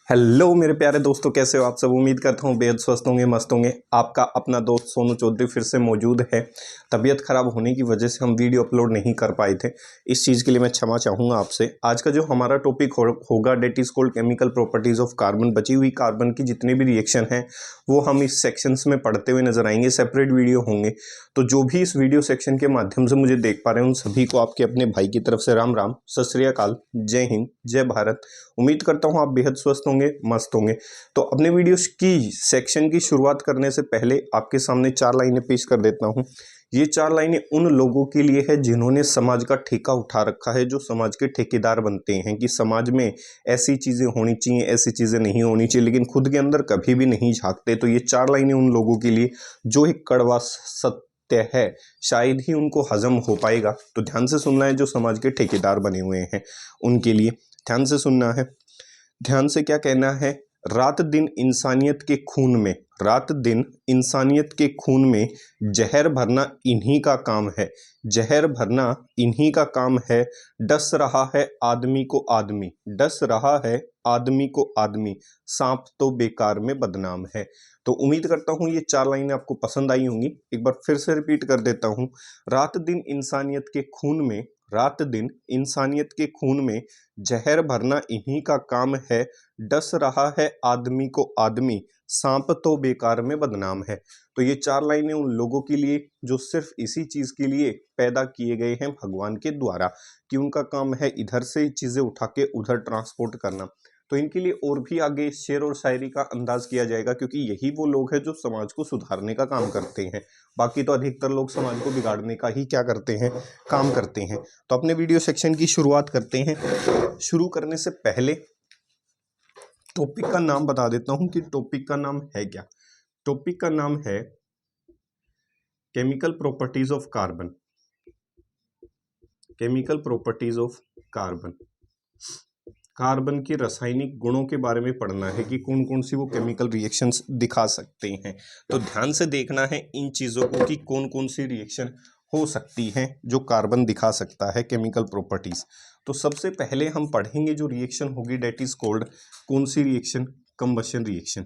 Hello मेरे प्यारे दोस्तों, कैसे हो आप सब। उम्मीद करता हूँ बेहद स्वस्थ होंगे, मस्त होंगे। आपका अपना दोस्त सोनू चौधरी फिर से मौजूद है। तबीयत खराब होने की वजह से हम वीडियो अपलोड नहीं कर पाए थे, इस चीज़ के लिए मैं क्षमा चाहूँगा आपसे। आज का जो हमारा टॉपिक होगा that is called chemical properties of carbon. बची हुई कार्बन की जितने भी रिएक्शन हैं वो हम इस सेक्शंस में पढ़ते हुए नजर आएंगे, सेपरेट वीडियो होंगे। तो जो भी इस वीडियो सेक्शन के माध्यम से मुझे देख पा रहे हैं उन सभी को आपके अपने भाई की तरफ से राम राम, सत श्री अकाल, जय हिंद, जय भारत। उम्मीद करता हूँ आप बेहद स्वस्थ होंगे, मस्त होंगे। तो अपने वीडियोस की सेक्शन की शुरुआत करने से पहले आपके सामने 4 लाइनें पेश कर देता हूँ। ये 4 लाइनें उन लोगों के लिए है जिन्होंने समाज का ठेका उठा रखा है, जो समाज के ठेकेदार बनते हैं कि समाज में ऐसी चीज़ें होनी चाहिए, ऐसी चीज़ें नहीं होनी चाहिए, लेकिन खुद के अंदर कभी भी नहीं झांकते। तो ये 4 लाइनें उन लोगों के लिए जो एक कड़वा सत्य है, शायद ही उनको हजम हो पाएगा। तो ध्यान से सुनना है, जो समाज के ठेकेदार बने हुए हैं उनके लिए ध्यान से सुनना है। ध्यान से क्या कहना है। रात दिन इंसानियत के खून में, रात दिन इंसानियत के खून में जहर भरना इन्हीं का काम है, जहर भरना इन्हीं का काम है। डस रहा है आदमी को आदमी, डस रहा है आदमी को आदमी, सांप तो बेकार में बदनाम है। तो उम्मीद करता हूँ ये 4 लाइनें आपको पसंद आई होंगी। एक बार फिर से रिपीट कर देता हूँ। रात दिन इंसानियत के खून में, रात दिन इंसानियत के खून में जहर भरना इन्हीं का काम है। डस रहा है आदमी को आदमी, सांप तो बेकार में बदनाम है। तो ये 4 लाइनें उन लोगों के लिए जो सिर्फ इसी चीज के लिए पैदा किए गए हैं भगवान के द्वारा, कि उनका काम है इधर से चीजें उठा के उधर ट्रांसपोर्ट करना। तो इनके लिए और भी आगे शेर और शायरी का अंदाज किया जाएगा, क्योंकि यही वो लोग हैं जो समाज को सुधारने का काम करते हैं। बाकी तो अधिकतर लोग समाज को बिगाड़ने का ही क्या करते हैं, काम करते हैं। तो अपने वीडियो सेक्शन की शुरुआत करते हैं। शुरू करने से पहले टॉपिक का नाम बता देता हूं कि टॉपिक का नाम है क्या। टॉपिक का नाम है chemical properties of carbon. Chemical properties of carbon, carbon के रासायनिक गुणों के बारे में पढ़ना है कि कौन कौन सी वो केमिकल रिएक्शंस दिखा सकते हैं। तो ध्यान से देखना है इन चीज़ों को कि कौन कौन सी रिएक्शन हो सकती हैं जो कार्बन दिखा सकता है, केमिकल प्रॉपर्टीज। तो सबसे पहले हम पढ़ेंगे जो रिएक्शन होगी डेट इज कॉल्ड, कौन सी रिएक्शन, कंबशन रिएक्शन।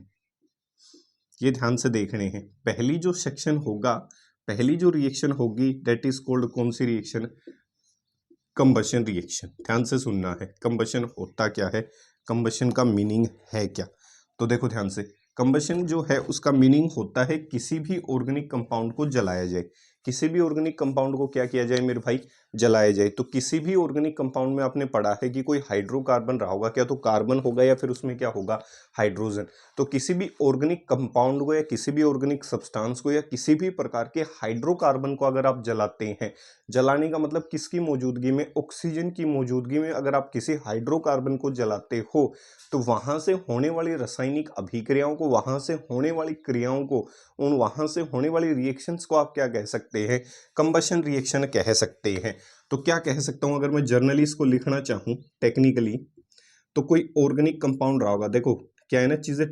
ये ध्यान से देखने हैं। पहली जो सेक्शन होगा, पहली जो रिएक्शन होगी डेट इज कॉल्ड कौन सी रिएक्शन, कंबशन रिएक्शन। ध्यान से सुनना है, कंबशन होता क्या है, कंबशन का मीनिंग है क्या। तो देखो ध्यान से, कंबशन जो है उसका मीनिंग होता है किसी भी ऑर्गेनिक कंपाउंड को जलाया जाए। किसी भी ऑर्गेनिक कंपाउंड को क्या किया जाए मेरे भाई, जलाया जाए। तो किसी भी ऑर्गेनिक कंपाउंड में आपने पढ़ा है कि कोई हाइड्रोकार्बन रहा होगा, क्या तो कार्बन होगा या फिर उसमें क्या होगा, हाइड्रोजन। तो किसी भी ऑर्गेनिक कंपाउंड को या किसी भी ऑर्गेनिक सब्सटेंस को या किसी भी प्रकार के हाइड्रोकार्बन को अगर आप जलाते हैं, जलाने का मतलब किसकी मौजूदगी में, ऑक्सीजन की मौजूदगी में अगर आप किसी हाइड्रोकार्बन को जलाते हो, तो वहां से होने वाली रासायनिक अभिक्रियाओं को, वहां से होने वाली क्रियाओं को, उन वहां से होने वाली रिएक्शंस को आप क्या कह सकते हैं, कंबशन रिएक्शन कह सकते हैं। तो क्या कह सकता हूं, अगर मैं जर्नली इसको लिखना चाहूं टेक्निकली, तो कोई ऑर्गेनिक कंपाउंड रहा होगा। देखो क्या है ना, चीजें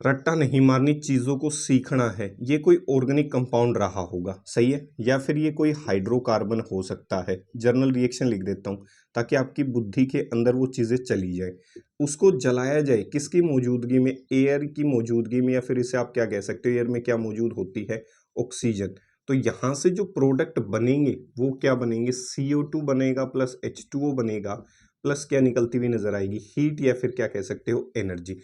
रट्टा नहीं मारनी, चीजों को सीखना है। ये कोई ऑर्गेनिक कंपाउंड रहा होगा, सही है, या फिर ये कोई हाइड्रोकार्बन हो सकता है। जर्नल रिएक्शन लिख देता हूं ताकि आपकी बुद्धि के अंदर वो चीजें चली जाए। उसको जलाया जाए किसकी मौजूदगी में, एयर की मौजूदगी में, या फिर इसे आप क्या कह सकते हो, एयर में क्या मौजूद होती है, ऑक्सीजन। तो यहां से जो प्रोडक्ट बनेंगे वो क्या बनेंगे, CO2 बनेगा प्लस H2O बनेगा, प्लस क्या निकलती हुई नजर आएगी, हीट, या फिर क्या कह सकते हो, एनर्जी।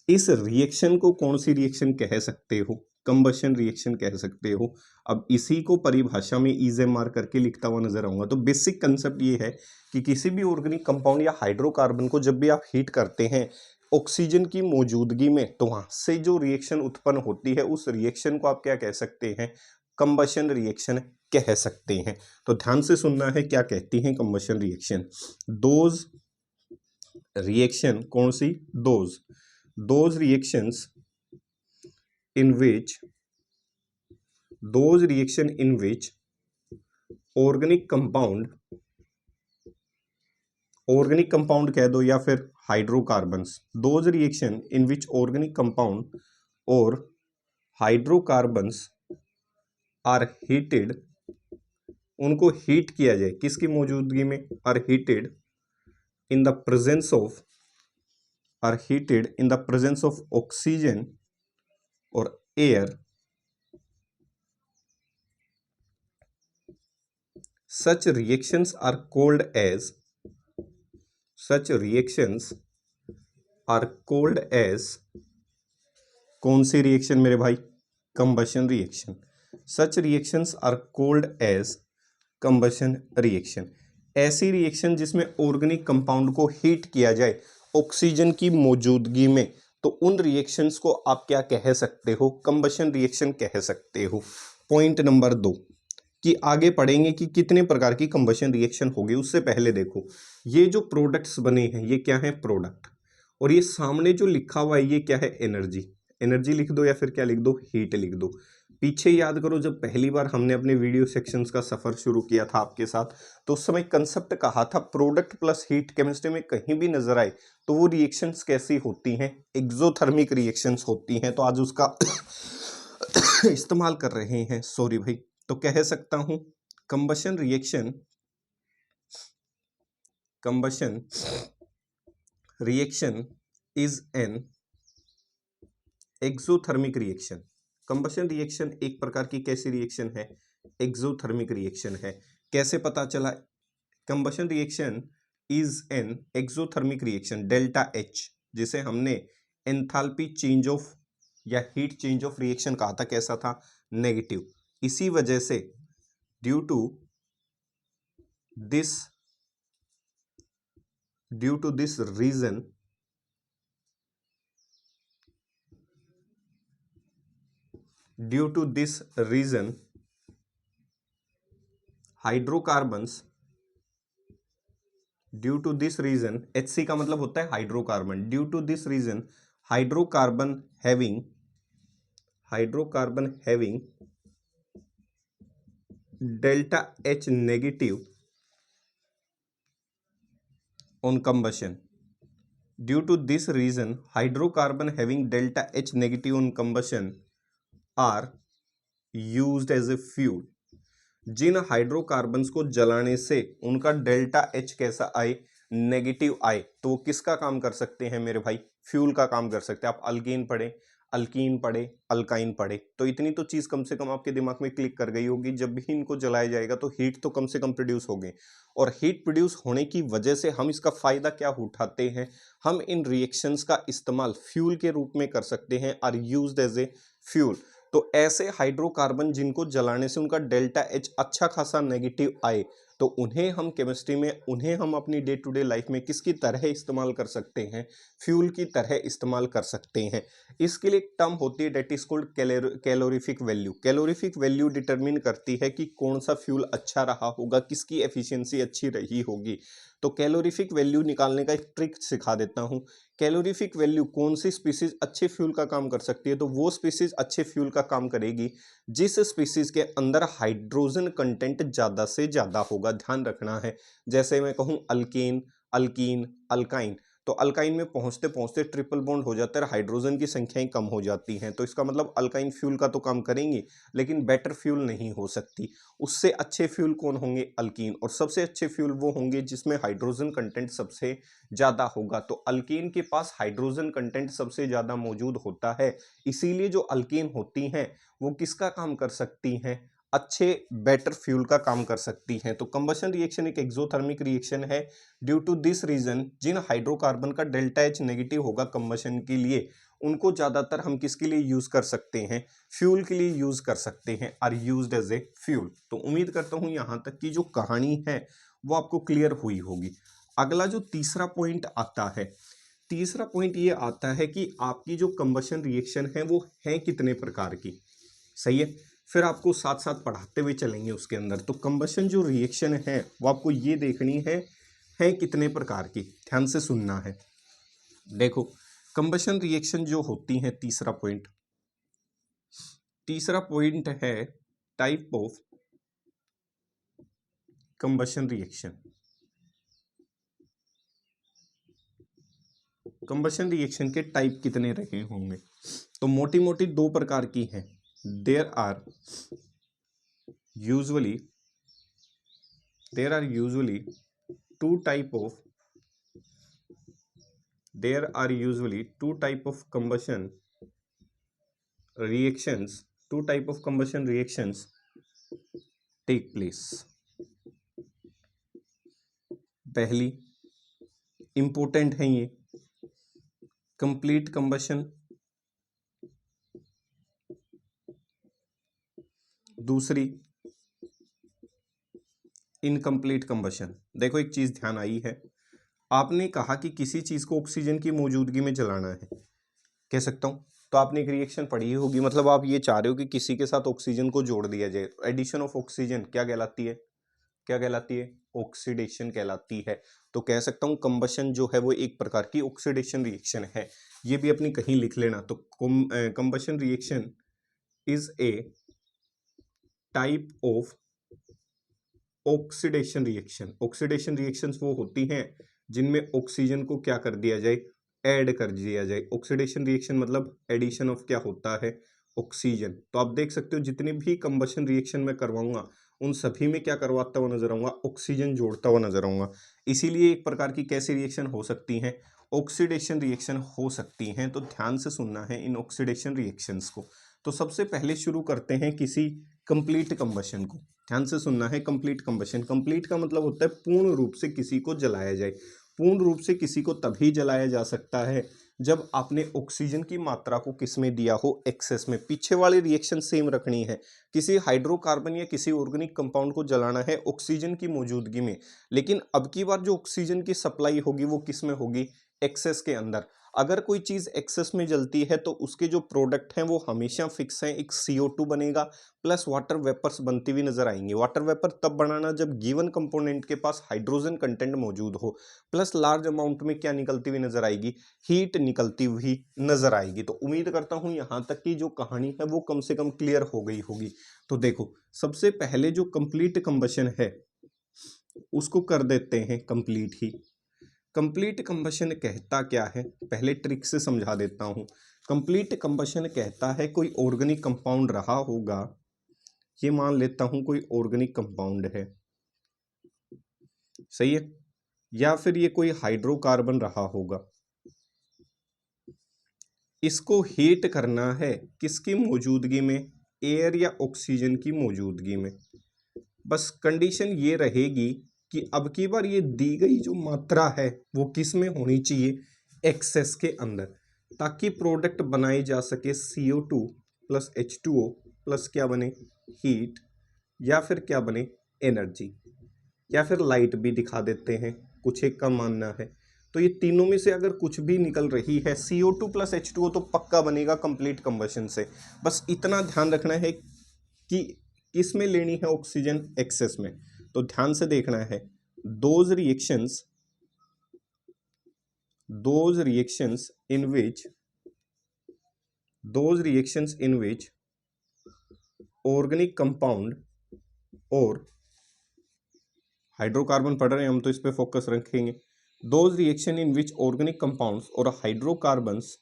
इस रिएक्शन को कौन सी रिएक्शन कह सकते हो, कंबशन रिएक्शन कह सकते हो। अब इसी को परिभाषा में EZMR करके लिखता हुआ नजर आऊंगा। तो बेसिक कंसेप्ट ये है कि किसी भी ऑर्गेनिक कंपाउंड या हाइड्रोकार्बन को जब भी आप हीट करते हैं ऑक्सीजन की मौजूदगी में, तो वहां से जो रिएक्शन उत्पन्न होती है उस रिएक्शन को आप क्या कह सकते हैं, कंबशन रिएक्शन कह सकते हैं। तो ध्यान से सुनना है क्या कहती हैं कंबशन रिएक्शन। दोज रिएक्शन कौन सी, those reactions in which organic compound कह दो या फिर hydrocarbons, those reaction in which organic compound और हाइड्रोकार्बन्स आर हीटेड, उनको हीट किया जाए किसकी मौजूदगी में, are heated in the presence of, are heated in the presence of oxygen or air, such reactions are called as कौन सी reaction मेरे भाई? Combustion reaction. Such reactions are called as combustion reaction. ऐसी reaction जिसमें organic compound को heat किया जाए oxygen की मौजूदगी में, तो उन रिएक्शंस को आप क्या कह सकते हो? कंबशन रिएक्शन कह सकते हो. पॉइंट नंबर 2 कि आगे पढ़ेंगे कि कितने प्रकार की कंबशन रिएक्शन होगी. उससे पहले देखो, ये जो प्रोडक्ट्स बने हैं ये क्या है? प्रोडक्ट. और ये सामने जो लिखा हुआ है ये क्या है? एनर्जी. एनर्जी लिख दो या फिर क्या लिख दो? हीट लिख दो. पीछे याद करो जब पहली बार हमने अपने वीडियो सेक्शंस का सफर शुरू किया था आपके साथ, तो उस समय कंसेप्ट कहा था प्रोडक्ट प्लस हीट. केमिस्ट्री में कहीं भी नजर आए तो वो रिएक्शंस कैसी होती हैं? एक्सोथर्मिक रिएक्शंस होती हैं. तो आज उसका इस्तेमाल कर रहे हैं. सॉरी भाई. तो कह सकता हूं combustion reaction is an exothermic reaction. Combustion reaction एक प्रकार की कैसी रिएक्शन है? एक्सोथर्मिक रिएक्शन है. कैसे पता चला? Combustion reaction is an exothermic reaction. Delta H जिसे हमने एंथैल्पी चेंज ऑफ या हीट चेंज ऑफ रिएक्शन कहा था, कैसा था? नेगेटिव. इसी वजह से due to this reason hydrocarbons, due to this reason, HC का मतलब होता है hydrocarbon. Due to this reason hydrocarbon having delta H negative on combustion. Due to this reason hydrocarbon having delta H negative on combustion are used as a fuel. Jin hydrocarbons को जलाने से उनका delta H कैसा आए? Negative आए, तो वो किसका काम कर सकते हैं मेरे भाई? फ्यूल का काम कर सकते हैं. आप अल्कीन पढ़े, अल्काइन पढ़े, तो इतनी तो चीज कम से कम आपके दिमाग में क्लिक कर गई होगी. जब भी इनको जलाया जाएगा तो हीट तो कम से कम प्रोड्यूस होगी, और हीट प्रोड्यूस होने की वजह से हम इसका फायदा क्या उठाते हैं? हम इन रिएक्शंस का इस्तेमाल फ्यूल के रूप में कर सकते हैं. Are used as a fuel. तो ऐसे हाइड्रोकार्बन जिनको जलाने से उनका डेल्टा H अच्छा खासा नेगेटिव आए, तो उन्हें हम केमिस्ट्री में, उन्हें हम अपनी डे टू डे लाइफ में किसकी तरह इस्तेमाल कर सकते हैं? फ्यूल की तरह इस्तेमाल कर सकते हैं. इसके लिए एक टर्म होती है that is called calorific value. Calorific value determine करती है कि कौन सा फ्यूल अच्छा रहा होगा, किसकी एफिशिएंसी अच्छी रही होगी. तो कैलोरीफिक वैल्यू निकालने का एक ट्रिक सिखा देता हूं. कैलोरीफिक वैल्यू कौन सी स्पीसीज अच्छे फ्यूल का काम कर सकती है? तो वो स्पीसीज अच्छे फ्यूल का काम करेगी जिस स्पीसीज के अंदर हाइड्रोजन कंटेंट ज्यादा से ज्यादा होगा. ध्यान रखना है. जैसे मैं कहूं अल्केन, अल्कीन, अल्काइन, तो अल्काइन में पहुंचते पहुंचते ट्रिपल बॉन्ड हो जाता है, हाइड्रोजन की संख्याएं कम हो जाती हैं. तो इसका मतलब अल्काइन फ्यूल का तो काम करेंगी लेकिन बेटर फ्यूल नहीं हो सकती. उससे अच्छे फ्यूल कौन होंगे? अल्कीन. और सबसे अच्छे फ्यूल वो होंगे जिसमें हाइड्रोजन कंटेंट सबसे ज्यादा होगा. तो अल्कीन के पास हाइड्रोजन कंटेंट सबसे ज्यादा मौजूद होता है. इसीलिए जो अल्कीन होती हैं वो किसका काम कर सकती हैं? अच्छे बेटर फ्यूल का काम कर सकती हैं. तो कंबशन रिएक्शन एक एक्सोथर्मिक रिएक्शन है. ड्यू टू दिस रीजन जिन हाइड्रोकार्बन का डेल्टा H नेगेटिव होगा कंबशन के लिए, उनको ज्यादातर हम किसके लिए यूज कर सकते हैं? फ्यूल के लिए यूज कर सकते हैं. Are used as a fuel. तो उम्मीद करता हूं यहां तक की जो कहानी है वो आपको क्लियर हुई होगी. अगला जो तीसरा पॉइंट आता है, तीसरा पॉइंट ये आता है कि आपकी जो कंबशन रिएक्शन है वो है कितने प्रकार की. सही है. फिर आपको साथ साथ पढ़ाते हुए चलेंगे उसके अंदर. तो कंबशन जो रिएक्शन है वो आपको ये देखनी है कितने प्रकार की. ध्यान से सुनना है. देखो कंबशन रिएक्शन जो होती है, तीसरा पॉइंट है type of combustion reaction. Combustion reaction के टाइप कितने रहे होंगे? तो मोटी मोटी दो प्रकार की हैं. There are usually two type of there are usually two type of combustion reactions take place. पहली इंपॉर्टेंट है ये कंप्लीट कंबशन, दूसरी इनकम्प्लीट कंबशन। देखो एक चीज ध्यान आई है, आपने कहा कि किसी चीज को ऑक्सीजन की मौजूदगी में जलाना है, कह सकता हूं, तो आपने एक रिएक्शन पढ़ी होगी, मतलब आप ये चाह रहे हो कि किसी के साथ ऑक्सीजन को जोड़ दिया जाए। एडिशन ऑफ ऑक्सीजन क्या कहलाती है, क्या कहलाती है, ऑक्सीडेशन कहलाती है। तो कह सकता हूं कंबशन जो है वो एक प्रकार की ऑक्सीडेशन रिएक्शन है। ये भी अपनी कहीं लिख लेना। तो combustion reaction is a type of oxidation reaction. Oxidation reactions वो होती हैं जिनमें ऑक्सीजन को क्या कर दिया जाए, ऐड कर दिया जाए। ऑक्सीडेशन रिएक्शन मतलब एडिशन ऑफ क्या होता है, ऑक्सीजन। तो आप देख सकते हो जितने भी कंबशन रिएक्शन में करवाऊंगा उन सभी में क्या करवाता हुआ नजर आऊंगा, ऑक्सीजन जोड़ता हुआ नजर आऊंगा। इसीलिए एक प्रकार की कैसी रिएक्शन हो सकती हैं, ऑक्सीडेशन रिएक्शन हो सकती हैं। तो ध्यान से सुनना है इन ऑक्सीडेशन रिएक्शंस को। तो सबसे पहले शुरू करते हैं किसी कंप्लीट कंबशन को। ध्यान से सुनना है, कंप्लीट कंबशन, कंप्लीट का मतलब होता है पूर्ण रूप से किसी को जलाया जाए। पूर्ण रूप से किसी को तभी जलाया जा सकता है जब आपने ऑक्सीजन की मात्रा को किसमें दिया हो, एक्सेस में। पीछे वाली रिएक्शन सेम रखनी है, किसी हाइड्रोकार्बन या किसी ऑर्गेनिक कंपाउंड को जलाना है ऑक्सीजन की मौजूदगी में, लेकिन अब की बार जो ऑक्सीजन की सप्लाई होगी वो किसमें होगी, एक्सेस के अंदर। अगर कोई चीज एक्सेस में जलती है तो उसके जो प्रोडक्ट हैं वो हमेशा फिक्स हैं, एक CO2 बनेगा प्लस वाटर वेपर्स बनती हुई नजर आएंगे। वाटर वेपर तब बनाना जब गिवन कंपोनेंट के पास हाइड्रोजन कंटेंट मौजूद हो, प्लस लार्ज अमाउंट में क्या निकलती हुई नजर आएगी, हीट निकलती हुई नजर आएगी। तो उम्मीद करता हूं यहां तक की जो कहानी है वो कम से कम क्लियर हो गई होगी। तो देखो सबसे पहले जो कंप्लीट कंबशन है उसको कर देते हैं कंप्लीट ही। कंप्लीट कंबशन कहता क्या है, पहले ट्रिक से समझा देता हूं। कंप्लीट कंबशन कहता है कोई ऑर्गेनिक कंपाउंड रहा होगा, ये मान लेता हूं कोई ऑर्गेनिक कंपाउंड है, सही है, या फिर ये कोई हाइड्रोकार्बन रहा होगा, इसको हीट करना है किसकी मौजूदगी में, एयर या ऑक्सीजन की मौजूदगी में। बस कंडीशन ये रहेगी कि अब की बार ये दी गई जो मात्रा है वो किस में होनी चाहिए, एक्सेस के अंदर, ताकि प्रोडक्ट बनाए जा सके CO2 प्लस H2O प्लस क्या बने, हीट, या फिर क्या बने, एनर्जी, या फिर लाइट भी दिखा देते हैं, कुछ एक का मानना है। तो ये तीनों में से अगर कुछ भी निकल रही है, CO2 प्लस H2O तो पक्का बनेगा कंप्लीट कंबशन से। बस इतना ध्यान रखना है कि किस में लेनी है ऑक्सीजन, एक्सेस में। तो ध्यान से देखना है, those reactions in which organic compound और हाइड्रोकार्बन पढ़ रहे हैं हम तो इस पे फोकस रखेंगे। those reaction in which organic compounds और hydrocarbons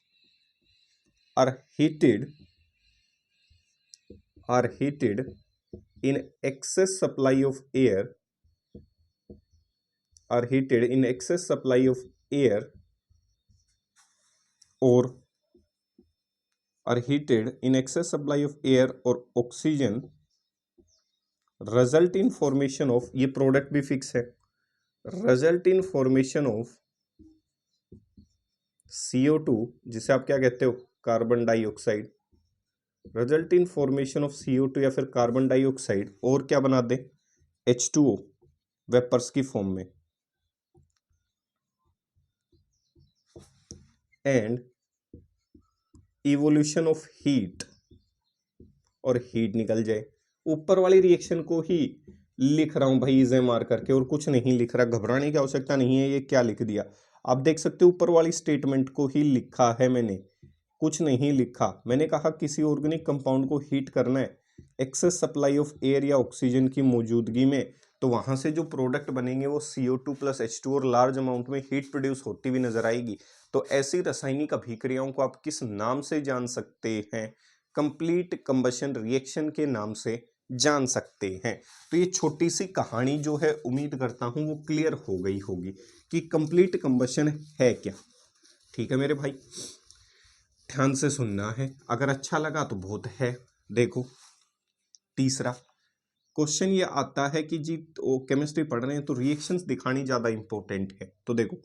are heated in excess supply of air, are heated in excess supply of air or are heated in excess supply of air or oxygen, result in formation of, ये product भी fix है, result in formation of CO2, जिसे आप क्या कहते हो, carbon dioxide, result in formation of CO2 या फिर कार्बन डाइऑक्साइड, और क्या बना दे, H2O वेपर्स की फॉर्म में, एंड इवोल्यूशन ऑफ हीट, और हीट निकल जाए। ऊपर वाली रिएक्शन को ही लिख रहा हूं भाई इसे मार करके, और कुछ नहीं लिख रहा, घबराने की आवश्यकता नहीं है। ये क्या लिख दिया आप देख सकते हो, ऊपर वाली स्टेटमेंट को ही लिखा है मैंने, कुछ नहीं लिखा। मैंने कहा किसी ऑर्गेनिक कंपाउंड को हीट करना है एक्सेस सप्लाई ऑफ एयर या ऑक्सीजन की मौजूदगी में, तो वहां से जो प्रोडक्ट बनेंगे वो CO2 प्लस H2 और लार्ज अमाउंट में हीट प्रोड्यूस होती हुई नजर आएगी। तो ऐसी रासायनिक अभिक्रियाओं को आप किस नाम से जान सकते हैं, कंप्लीट कंबशन रिएक्शन के नाम से जान सकते हैं। तो ये छोटी सी कहानी जो है उम्मीद करता हूं वो क्लियर हो गई होगी कि कंप्लीट कंबशन है क्या। ठीक है मेरे भाई, ध्यान से सुनना है, अगर अच्छा लगा तो बहुत है। देखो तीसरा क्वेश्चन ये आता है कि जी तो केमिस्ट्री पढ़ रहे हैं तो रिएक्शंस दिखानी ज़्यादा इंपॉर्टेंट है। तो देखो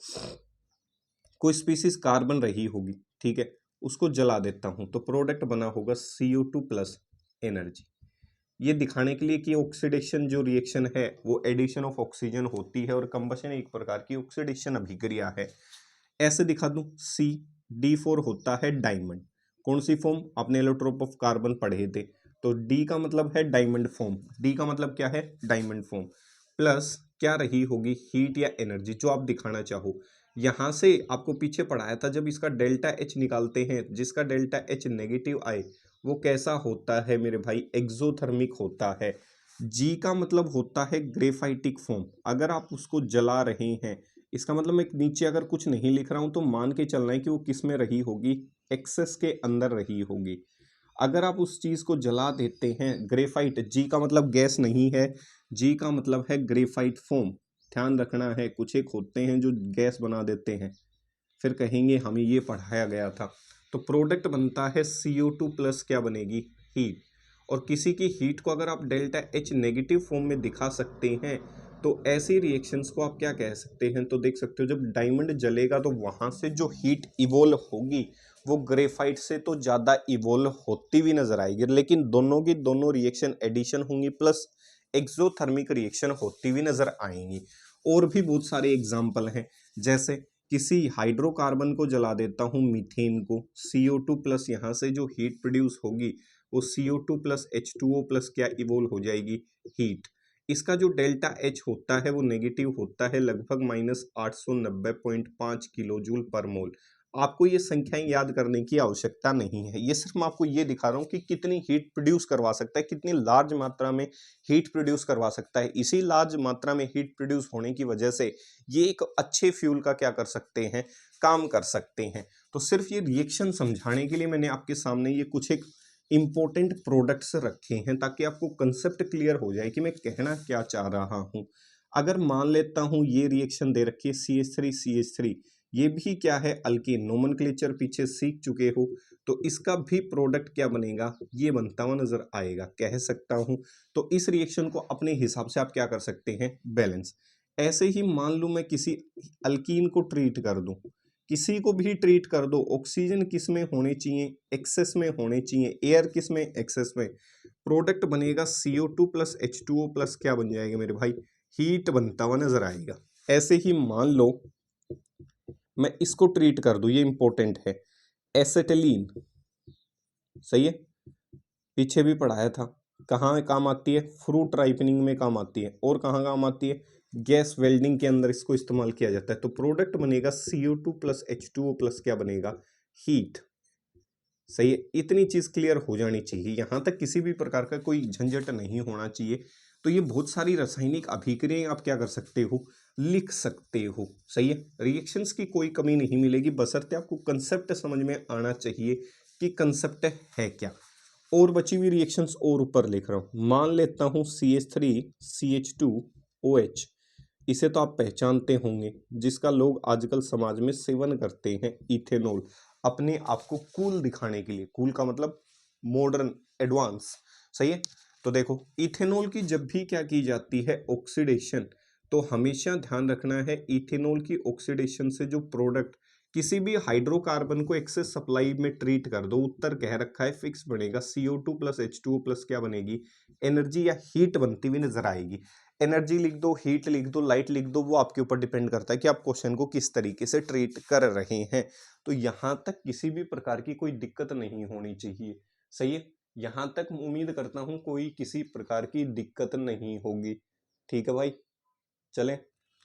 कोई स्पीसीज कार्बन रही होगी, ठीक है, उसको जला देता हूँ तो प्रोडक्ट बना होगा CO2 प्लस एनर्जी। ये दिखाने के लिए कि ऑक्सीडेशन जो रिएक्शन है वो एडिशन ऑफ ऑक्सीजन होती है और कंबशन एक प्रकार की ऑक्सीडेशन अभिक्रिया है। ऐसे दिखा दूं, CD4 होता है डायमंड। कौन सी फॉर्म? आपने एलोट्रोप ऑफ कार्बन पढ़े थे, तो D का मतलब है डायमंड फॉर्म। D का मतलब क्या है? Diamond form. प्लस क्या रही होगी? हीट या एनर्जी, जो आप दिखाना चाहो। यहां से आपको पीछे पढ़ाया था, जब इसका डेल्टा H निकालते हैं, जिसका डेल्टा H नेगेटिव आए वो कैसा होता है मेरे भाई? एक्सोथर्मिक होता है। जी का मतलब होता है ग्रेफाइटिक फॉर्म। अगर आप उसको जला रहे हैं, इसका मतलब मैं नीचे अगर कुछ नहीं लिख रहा हूं तो मान के चलना है कि वो किस में रही होगी? एक्सेस के अंदर रही होगी। अगर आप उस चीज को जला देते हैं, ग्रेफाइट, जी का मतलब गैस नहीं है, जी का मतलब है ग्रेफाइट फॉर्म। ध्यान रखना है, कुछ एक होते हैं जो गैस बना देते हैं, फिर कहेंगे हमें ये पढ़ाया गया था। तो प्रोडक्ट बनता है CO2 प्लस क्या बनेगी? हीट। और किसी की हीट को अगर आप डेल्टा H नेगेटिव फॉर्म में दिखा सकते हैं तो ऐसी रिएक्शंस को आप क्या कह सकते हैं? तो देख सकते हो, जब डायमंड जलेगा तो वहां से जो हीट इवोल्व होगी वो ग्रेफाइट से तो ज़्यादा इवोल्व होती हुई नजर आएगी, लेकिन दोनों की दोनों रिएक्शन एडिशन होंगी प्लस एक्सोथर्मिक रिएक्शन होती हुई नजर आएंगी। और भी बहुत सारे एग्जाम्पल हैं, जैसे किसी हाइड्रोकार्बन को जला देता हूँ, मीथेन को, CO2 प्लस यहाँ से जो हीट प्रोड्यूस होगी वो CO2 प्लस H2O प्लस क्या इवोल्व हो जाएगी? हीट। इसका जो डेल्टा H होता है वो नेगेटिव होता है, लगभग -890.5 किलो जूल पर मोल। आपको ये संख्याएं याद करने की आवश्यकता नहीं है, ये सिर्फ मैं आपको ये दिखा रहा हूँ कि कितनी हीट प्रोड्यूस करवा सकता है, कितनी लार्ज मात्रा में हीट प्रोड्यूस करवा सकता है। इसी लार्ज मात्रा में हीट प्रोड्यूस होने की वजह से ये एक अच्छे फ्यूल का क्या कर सकते हैं? काम कर सकते हैं। तो सिर्फ ये रिएक्शन समझाने के लिए मैंने आपके सामने ये कुछ एक इंपॉर्टेंट प्रोडक्ट्स रखे हैं, ताकि आपको कंसेप्ट क्लियर हो जाए कि मैं कहना क्या चाह रहा हूँ। अगर मान लेता हूँ ये रिएक्शन दे रखी है CH3CH3, ये भी क्या है? अल्कीन। नोमेनक्लेचर पीछे सीख चुके हो, तो इसका भी प्रोडक्ट क्या बनेगा? ये बनता हुआ नजर आएगा, कह सकता हूं। तो इस रिएक्शन को अपने हिसाब से आप क्या कर सकते हैं? बैलेंस। ऐसे ही मान लूं मैं किसी अल्कीन को ट्रीट कर दूं, किसी को भी ट्रीट कर दो, ऑक्सीजन किस में होने चाहिए? एक्सेस में होने चाहिए। एयर किस में? एक्सेस में। प्रोडक्ट बनेगा CO2 प्लस H2O प्लस क्या बन जाएगा मेरे भाई? हीट बनता हुआ नजर आएगा। ऐसे ही मान लो मैं इसको ट्रीट कर दूं, ये इंपॉर्टेंट है, एसेटिलीन। सही है, पीछे भी पढ़ाया था। कहाँ काम आती है? फ्रूट राइपनिंग में काम आती है। और कहाँ काम आती है? गैस वेल्डिंग के अंदर इसको इस्तेमाल किया जाता है। तो प्रोडक्ट बनेगा CO2 प्लस H2O प्लस क्या बनेगा? हीट। सही है, इतनी चीज क्लियर हो जानी चाहिए, यहां तक किसी भी प्रकार का कोई झंझट नहीं होना चाहिए। तो ये बहुत सारी रासायनिक अभिक्रियाएं आप क्या कर सकते हो? लिख सकते हो। सही है, रिएक्शंस की कोई कमी नहीं मिलेगी, बशर्ते आपको कंसेप्ट समझ में आना चाहिए कि कंसेप्ट है क्या। और बची हुई रिएक्शंस और ऊपर लिख रहा हूं, मान लेता हूं CH3CH2OH, इसे तो आप पहचानते होंगे, जिसका लोग आजकल समाज में सेवन करते हैं, इथेनॉल। अपने आप को कूल दिखाने के लिए, कूल का मतलब मॉडर्न, एडवांस। सही है, तो देखो इथेनॉल की जब भी क्या की जाती है? ऑक्सीडेशन। तो हमेशा ध्यान रखना है, इथेनॉल की ऑक्सीडेशन से जो प्रोडक्ट, किसी भी हाइड्रोकार्बन को एक्सेस सप्लाई में ट्रीट कर दो, उत्तर कह रखा है फिक्स बनेगा, CO2 प्लस H2O प्लस क्या बनेगी? एनर्जी या हीट बनती हुई नजर आएगी। एनर्जी लिख दो, हीट लिख दो, लाइट लिख दो, वो आपके ऊपर डिपेंड करता है कि आप क्वेश्चन को किस तरीके से ट्रीट कर रहे हैं। तो यहां तक किसी भी प्रकार की कोई दिक्कत नहीं होनी चाहिए। सही है, यहां तक उम्मीद करता हूं कोई किसी प्रकार की दिक्कत नहीं होगी। ठीक है भाई, चलें।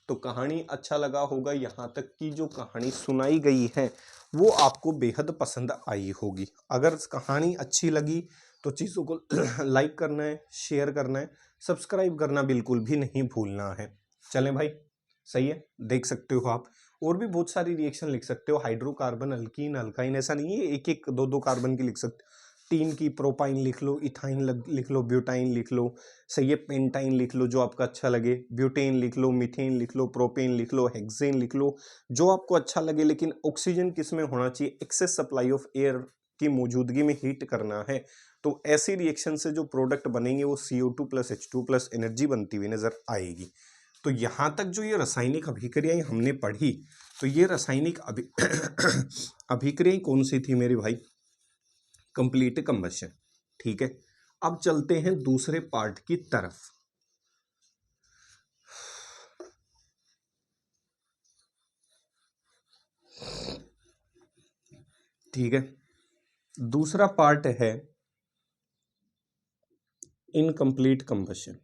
तो कहानी अच्छा लगा होगा, यहाँ तक की जो कहानी सुनाई गई है वो आपको बेहद पसंद आई होगी। अगर कहानी अच्छी लगी तो चीज़ों को लाइक करना है, शेयर करना है, सब्सक्राइब करना बिल्कुल भी नहीं भूलना है। चलें भाई, सही है, देख सकते हो आप। और भी बहुत सारी रिएक्शन लिख सकते हो, हाइड्रोकार्बन, अल्कीन, अल्काइन, ऐसा नहीं है एक एक दो दो कार्बन की लिख सकते हो, तीन की प्रोपाइन लिख लो, इथाइन लिख लो, ब्यूटाइन लिख लो, सही है, पेंटाइन लिख लो जो आपका अच्छा लगे, ब्यूटेन लिख लो, मीथेन लिख लो, प्रोपेन लिख लो, हेक्सेन लिख लो, जो आपको अच्छा लगे। लेकिन ऑक्सीजन किस में होना चाहिए? एक्सेस सप्लाई ऑफ एयर की मौजूदगी में हीट करना है। तो ऐसी रिएक्शन से जो प्रोडक्ट बनेंगे वो CO2 plus H2 plus energy बनती हुई नजर आएगी। तो यहां तक जो ये रासायनिक अभिक्रियाएं हमने पढ़ी, तो ये रासायनिक अभिक्रियाएं कौन सी थी मेरे भाई? Complete combustion. ठीक है, अब चलते हैं दूसरे पार्ट की तरफ। ठीक है, दूसरा पार्ट है इनकम्प्लीट कंबशन।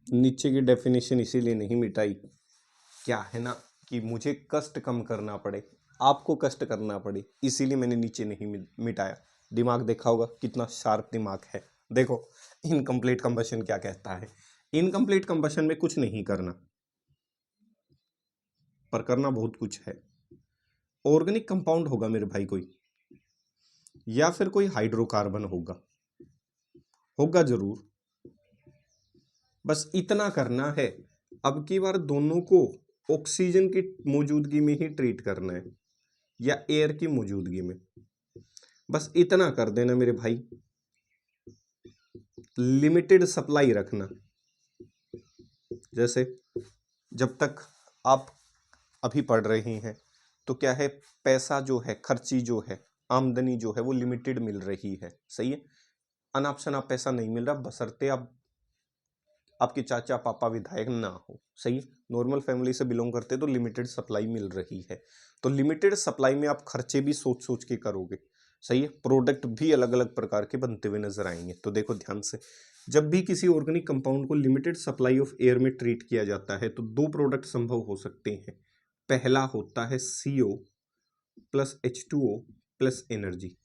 नीचे की डेफिनेशन इसीलिए नहीं मिटाई, क्या है ना कि मुझे कष्ट कम करना पड़े, आपको कष्ट करना पड़े, इसीलिए मैंने नीचे नहीं मिटाया। दिमाग देखा होगा कितना शार्प दिमाग है। देखो इनकम्प्लीट कंबशन क्या कहता है। इनकम्प्लीट कंबशन में कुछ नहीं करना, पर करना बहुत कुछ है। ऑर्गेनिक कंपाउंड होगा मेरे भाई कोई, या फिर कोई हाइड्रोकार्बन होगा जरूर, बस इतना करना है। अब की बार दोनों को ऑक्सीजन की मौजूदगी में ही ट्रीट करना है या एयर की मौजूदगी में, बस इतना कर देना मेरे भाई। लिमिटेड सप्लाई रखना, जैसे जब तक आप अभी पढ़ रहे हैं तो क्या है, पैसा जो है, खर्ची जो है, आमदनी जो है वो लिमिटेड मिल रही है, सही है। अनाप शनाप पैसा नहीं मिल रहा, बशर्ते आप आपके चाचा पापा विधायक ना हो, सही है। नॉर्मल फैमिली से बिलोंग करते तो लिमिटेड सप्लाई मिल रही है। तो लिमिटेड सप्लाई में आप खर्चे भी सोच सोच के करोगे, सही है। प्रोडक्ट भी अलग अलग प्रकार के बनते हुए नजर आएंगे। तो देखो ध्यान से, जब भी किसी ऑर्गेनिक कंपाउंड को लिमिटेड सप्लाई ऑफ एयर में ट्रीट किया जाता है तो दो प्रोडक्ट संभव हो सकते हैं। पहला होता है CO plus H2O plus energy.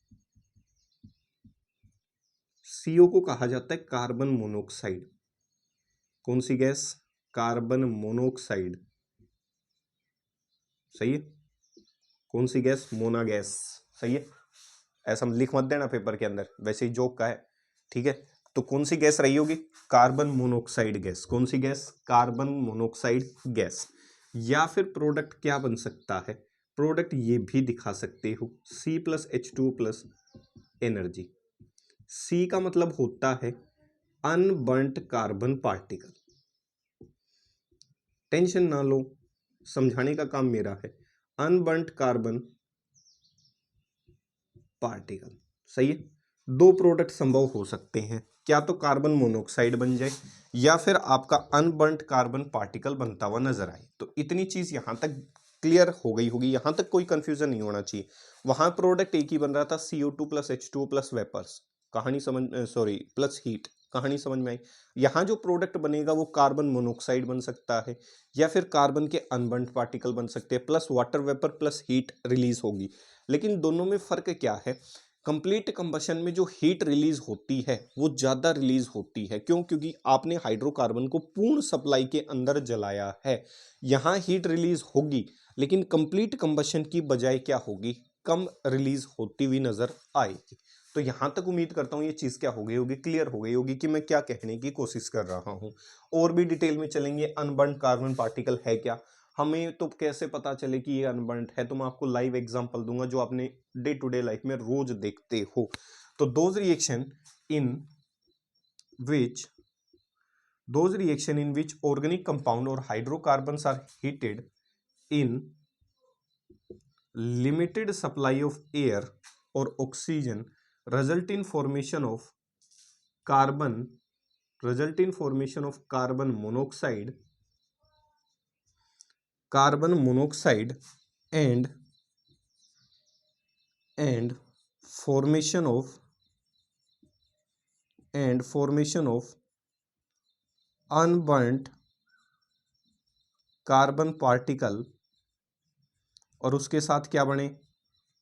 CO को कहा जाता है कार्बन मोनोऑक्साइड। कौन सी गैस? कार्बन मोनोऑक्साइड, सही है। कौन सी गैस? मोना गैस, सही है। ऐसा लिख मत देना पेपर के अंदर, वैसे ही जोक का है, ठीक है। तो कौन सी गैस रही होगी? Carbon monoxide gas. कौन सी गैस? Carbon monoxide gas. या फिर प्रोडक्ट क्या बन सकता है? प्रोडक्ट ये भी दिखा सकते हो, C plus H2 plus energy. C का मतलब होता है अनबर्न्ट कार्बन पार्टिकल। टेंशन ना लो, समझाने का काम मेरा है। अनबर्न्ट कार्बन पार्टिकल, सही है। दो प्रोडक्ट संभव हो सकते हैं, क्या तो कार्बन मोनोऑक्साइड बन जाए या फिर आपका अनबर्न्ट कार्बन पार्टिकल बनता हुआ नजर आए। तो इतनी चीज यहां तक क्लियर हो गई होगी, यहां तक कोई कंफ्यूजन नहीं होना चाहिए। वहां प्रोडक्ट एक ही बन रहा था, CO2 plus H2O plus vapours, कहानी समझ, सॉरी प्लस हीट, कहानी समझ में आई। यहाँ जो प्रोडक्ट बनेगा वो कार्बन मोनोऑक्साइड बन सकता है या फिर कार्बन के अनबर्न्ट पार्टिकल बन सकते हैं, plus water vapour plus heat release होगी। लेकिन दोनों में फर्क क्या है? कंप्लीट कंबशन में जो हीट रिलीज होती है वो ज्यादा रिलीज होती है। क्यों? क्योंकि आपने हाइड्रोकार्बन को पूर्ण सप्लाई के अंदर जलाया है। यहां हीट रिलीज होगी, लेकिन कंप्लीट कंबशन की बजाय क्या होगी? कम रिलीज होती हुई नजर आएगी। तो यहां तक उम्मीद करता हूं ये चीज क्या हो गई होगी, क्लियर हो गई होगी कि मैं क्या कहने की कोशिश कर रहा हूं। और भी डिटेल में चलेंगे, अनबर्न्ड कार्बन पार्टिकल है क्या, हमें तो कैसे पता चले कि ये अनबर्न्ड है। तो मैं आपको लाइव एग्जांपल दूंगा जो आपने डे टू डे लाइफ में रोज देखते हो। तो those reaction in which organic compound और hydrocarbons are heated in limited supply of air or oxygen result in formation of carbon monoxide and formation of unburnt carbon particle, और उसके साथ क्या बने?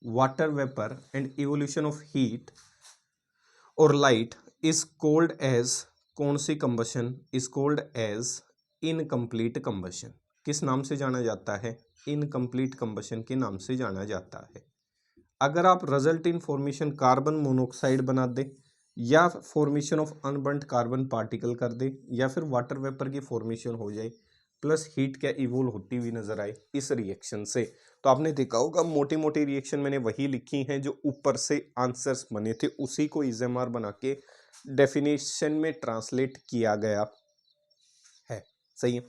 Water vapour and evolution of heat और light is called as, कौन सी combustion? Is called as incomplete combustion. किस नाम से जाना जाता है? इनकम्प्लीट कंबशन के नाम से जाना जाता है। अगर आप result in formation carbon monoxide बना दे, या formation of unburned carbon particle कर दे, या फिर वाटर वेपर की फॉर्मेशन हो जाए, प्लस हीट क्या इवोल्व होती हुई नजर आए इस रिएक्शन से, तो आपने देखा होगा मोटी मोटी रिएक्शन मैंने वही लिखी हैं जो ऊपर से आंसर्स बने थे, उसी को इजेमआर बना के डेफिनेशन में ट्रांसलेट किया गया है। सही है।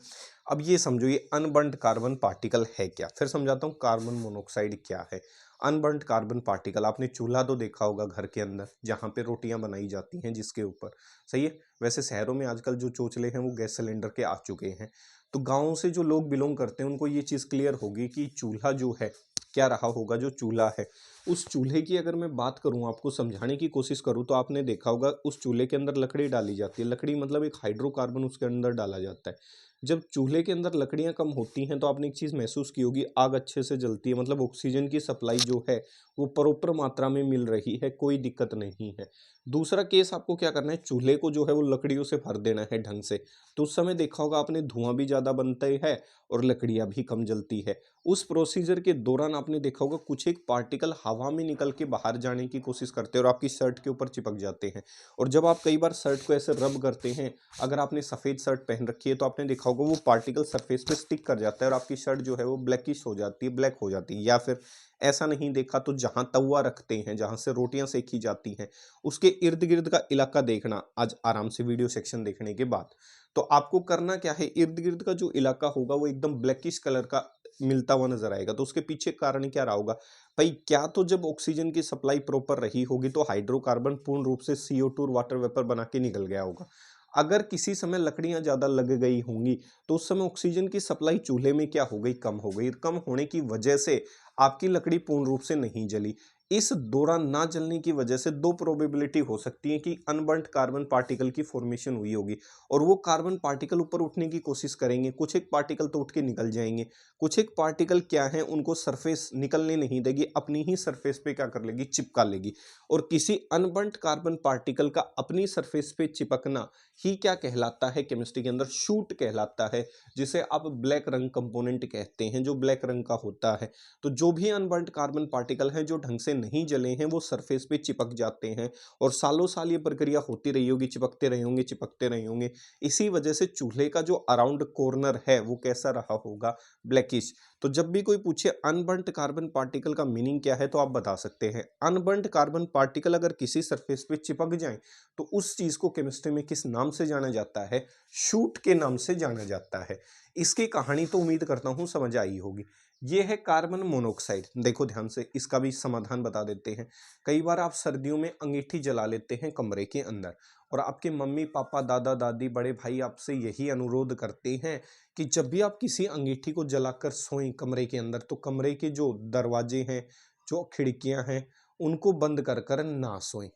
अब ये समझो ये अनबर्न्ड कार्बन पार्टिकल है क्या, फिर समझाता हूँ कार्बन मोनोऑक्साइड क्या है। अनबर्न्ड कार्बन पार्टिकल, आपने चूल्हा तो देखा होगा घर के अंदर जहाँ पे रोटियां बनाई जाती हैं जिसके ऊपर। सही है। वैसे शहरों में आजकल जो चोचले हैं वो गैस सिलेंडर के आ चुके हैं, तो गाँव से जो लोग बिलोंग करते हैं उनको ये चीज़ क्लियर होगी कि चूल्हा जो है क्या रहा होगा। जो चूल्हा है, उस चूल्हे की अगर मैं बात करूं, आपको समझाने की कोशिश करूं, तो आपने देखा होगा उस चूल्हे के अंदर लकड़ी डाली जाती है। लकड़ी मतलब एक हाइड्रोकार्बन उसके अंदर डाला जाता है। जब चूल्हे के अंदर लकड़ियां कम होती हैं तो आपने एक चीज़ महसूस की होगी, आग अच्छे से जलती है, मतलब ऑक्सीजन की सप्लाई जो है वो प्रॉपर मात्रा में मिल रही है, कोई दिक्कत नहीं है। दूसरा केस आपको क्या करना है, चूल्हे को जो है वो लकड़ियों से भर देना है ढंग से, तो उस समय देखा होगा आपने धुआं भी ज़्यादा बनता है और लकड़ियाँ भी कम जलती है। उस प्रोसीजर के दौरान आपने देखा होगा कुछ एक पार्टिकल हवा में निकल के बाहर जाने की कोशिश करते हैं और आपकी शर्ट के ऊपर चिपक जाते हैं। और जब आप कई बार शर्ट को ऐसे रब करते हैं, अगर आपने सफ़ेद शर्ट पहन रखी है तो आपने देखा होगा वो पार्टिकल सरफेस पे स्टिक कर जाता है और आपकी शर्ट जो है वो ब्लैकिश हो जाती है, ब्लैक हो जाती है। या फिर ऐसा नहीं देखा तो जहाँ तवा रखते हैं, जहाँ से रोटियां सेकी जाती हैं, उसके इर्द गिर्द का इलाका देखना आज आराम से वीडियो सेक्शन देखने के बाद। तो आपको करना क्या है, इर्द गिर्द का जो इलाका होगा वो एकदम ब्लैकिश कलर का मिलता हुआ नजर आएगा। तो उसके पीछे कारण क्या रहा होगा भाई, क्या तो जब ऑक्सीजन की सप्लाई प्रॉपर रही होगी तो हाइड्रोकार्बन पूर्ण रूप से CO2 और वाटर वेपर बना के निकल गया होगा। अगर किसी समय लकड़ियां ज्यादा लग गई होंगी तो उस समय ऑक्सीजन की सप्लाई चूल्हे में क्या हो गई, कम हो गई। कम होने की वजह से आपकी लकड़ी पूर्ण रूप से नहीं जली। इस दौरान ना जलने की वजह से दो प्रोबेबिलिटी हो सकती है कि अनबर्न्ड कार्बन पार्टिकल की फॉर्मेशन हुई होगी और वो कार्बन पार्टिकल ऊपर उठने की कोशिश करेंगे। कुछ एक पार्टिकल तो उठ के निकल जाएंगे, कुछ एक पार्टिकल क्या है उनको सरफेस निकलने नहीं देगी, अपनी ही सरफेस पे क्या कर लेगी, चिपका लेगी। और किसी अनबर्न्ड कार्बन पार्टिकल का अपनी सरफेस पे चिपकना ही क्या कहलाता है, केमिस्ट्री के अंदर शूट कहलाता है, जिसे आप ब्लैक रंग कंपोनेंट कहते हैं, जो ब्लैक रंग का होता है। तो जो भी अनबर्न्ड कार्बन पार्टिकल हैं जो ढंग से नहीं जले हैं वो सरफेस पे चिपक जाते हैं और सालों साल ये प्रक्रिया होती रही होगी, चिपकते रहे होंगे, चिपकते रहे होंगे। इसी वजह से चूल्हे का जो अराउंड कॉर्नर है वो कैसा रहा होगा, ब्लैकिश। तो जब भी कोई पूछे अनबर्न्ड कार्बन पार्टिकल का मीनिंग क्या है तो आप बता सकते हैं अनबर्न्ड कार्बन पार्टिकल अगर किसी सरफेस पे चिपक जाए तो उस चीज को केमिस्ट्री में किस नाम से जाना जाता है, शूट के नाम से जाना जाता है। इसकी कहानी तो उम्मीद करता हूं समझ आई होगी। ये है कार्बन मोनोऑक्साइड। देखो ध्यान से, इसका भी समाधान बता देते हैं। कई बार आप सर्दियों में अंगीठी जला लेते हैं कमरे के अंदर और आपके मम्मी पापा दादा दादी बड़े भाई आपसे यही अनुरोध करते हैं कि जब भी आप किसी अंगीठी को जलाकर सोएं कमरे के अंदर तो कमरे के जो दरवाजे हैं, जो खिड़कियां हैं, उनको बंद कर कर ना सोएं।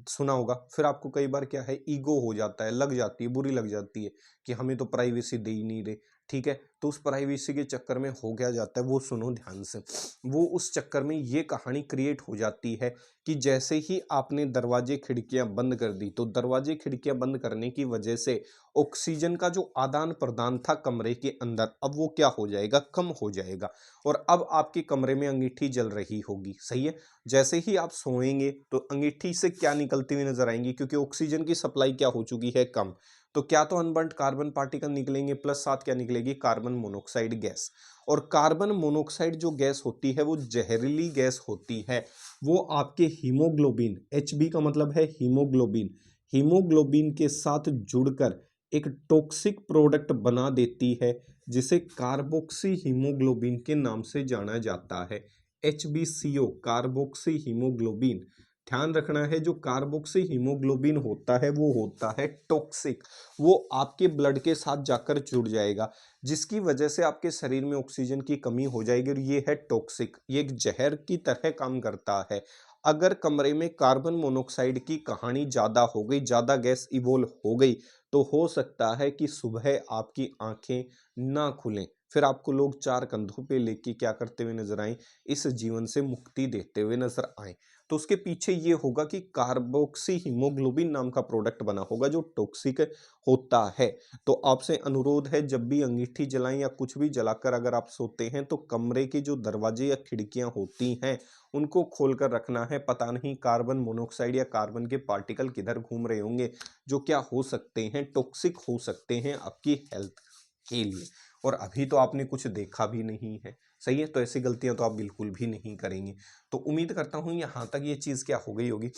सुना होगा। फिर आपको कई बार क्या है, ईगो हो जाता है, लग जाती है, बुरी लग जाती है कि हमें तो प्राइवेसी दे ही नहीं रहे। ठीक है, तो उस प्राइवेसी के चक्कर में हो क्या जाता है वो सुनो ध्यान से। वो उस चक्कर में ये कहानी क्रिएट हो जाती है कि जैसे ही आपने दरवाजे खिड़कियां बंद कर दी तो दरवाजे खिड़कियां बंद करने की वजह से ऑक्सीजन का जो आदान प्रदान था कमरे के अंदर अब वो क्या हो जाएगा, कम हो जाएगा। और अब आपके कमरे में अंगीठी जल रही होगी। सही है। जैसे ही आप सोएंगे तो अंगीठी से क्या निकलती हुई नजर आएंगी, क्योंकि ऑक्सीजन की सप्लाई क्या हो चुकी है, कम। तो क्या तो अनबर्न्ड कार्बन पार्टिकल निकलेंगे, प्लस साथ क्या निकलेगी, कार्बन मोनोऑक्साइड गैस। और कार्बन मोनोऑक्साइड जो गैस होती है वो जहरीली गैस होती है। वो आपके हीमोग्लोबिन, Hb का मतलब है हीमोग्लोबिन, हीमोग्लोबिन के साथ जुड़कर एक टॉक्सिक प्रोडक्ट बना देती है जिसे कार्बोक्सी हीमोग्लोबिन के नाम से जाना जाता है। HbCO, carboxy haemoglobin. ध्यान रखना है, जो कार्बोक्सी हीमोग्लोबिन होता है वो होता है टॉक्सिक। वो आपके ब्लड के साथ जाकर जुड़ जाएगा जिसकी वजह से आपके शरीर में ऑक्सीजन की कमी हो जाएगी और ये है टॉक्सिक। ये एक जहर की तरह काम करता है। अगर कमरे में कार्बन मोनोऑक्साइड की कहानी ज्यादा हो गई, ज्यादा गैस इवोल्व हो गई, तो हो सकता है कि सुबह आपकी आंखें ना खुलें, फिर आपको लोग चार कंधों पे लेके क्या करते हुए नजर आए, इस जीवन से मुक्ति देते हुए नजर आए। तो तो उसके पीछे ये होगा कि कार्बोक्सी हीमोग्लोबिन नाम का प्रोडक्ट बना होगा जो टॉक्सिक होता है। तो आपसे अनुरोध है, जब भी अंगीठी जलाएं या कुछ भी जलाकर अगर आप सोते हैं तो कमरे के जो दरवाजे या खिड़कियां होती हैं उनको खोलकर रखना है। पता नहीं कार्बन मोनोऑक्साइड या कार्बन के पार्टिकल किधर घूम रहे होंगे जो क्या हो सकते हैं, टॉक्सिक हो सकते हैं आपकी हेल्थ के लिए। और अभी तो आपने कुछ देखा भी नहीं है, सही है, तो ऐसी गलतियां तो आप बिल्कुल भी नहीं करेंगे। तो उम्मीद करता हूं यहां तक ये चीज क्या हो गई होगी,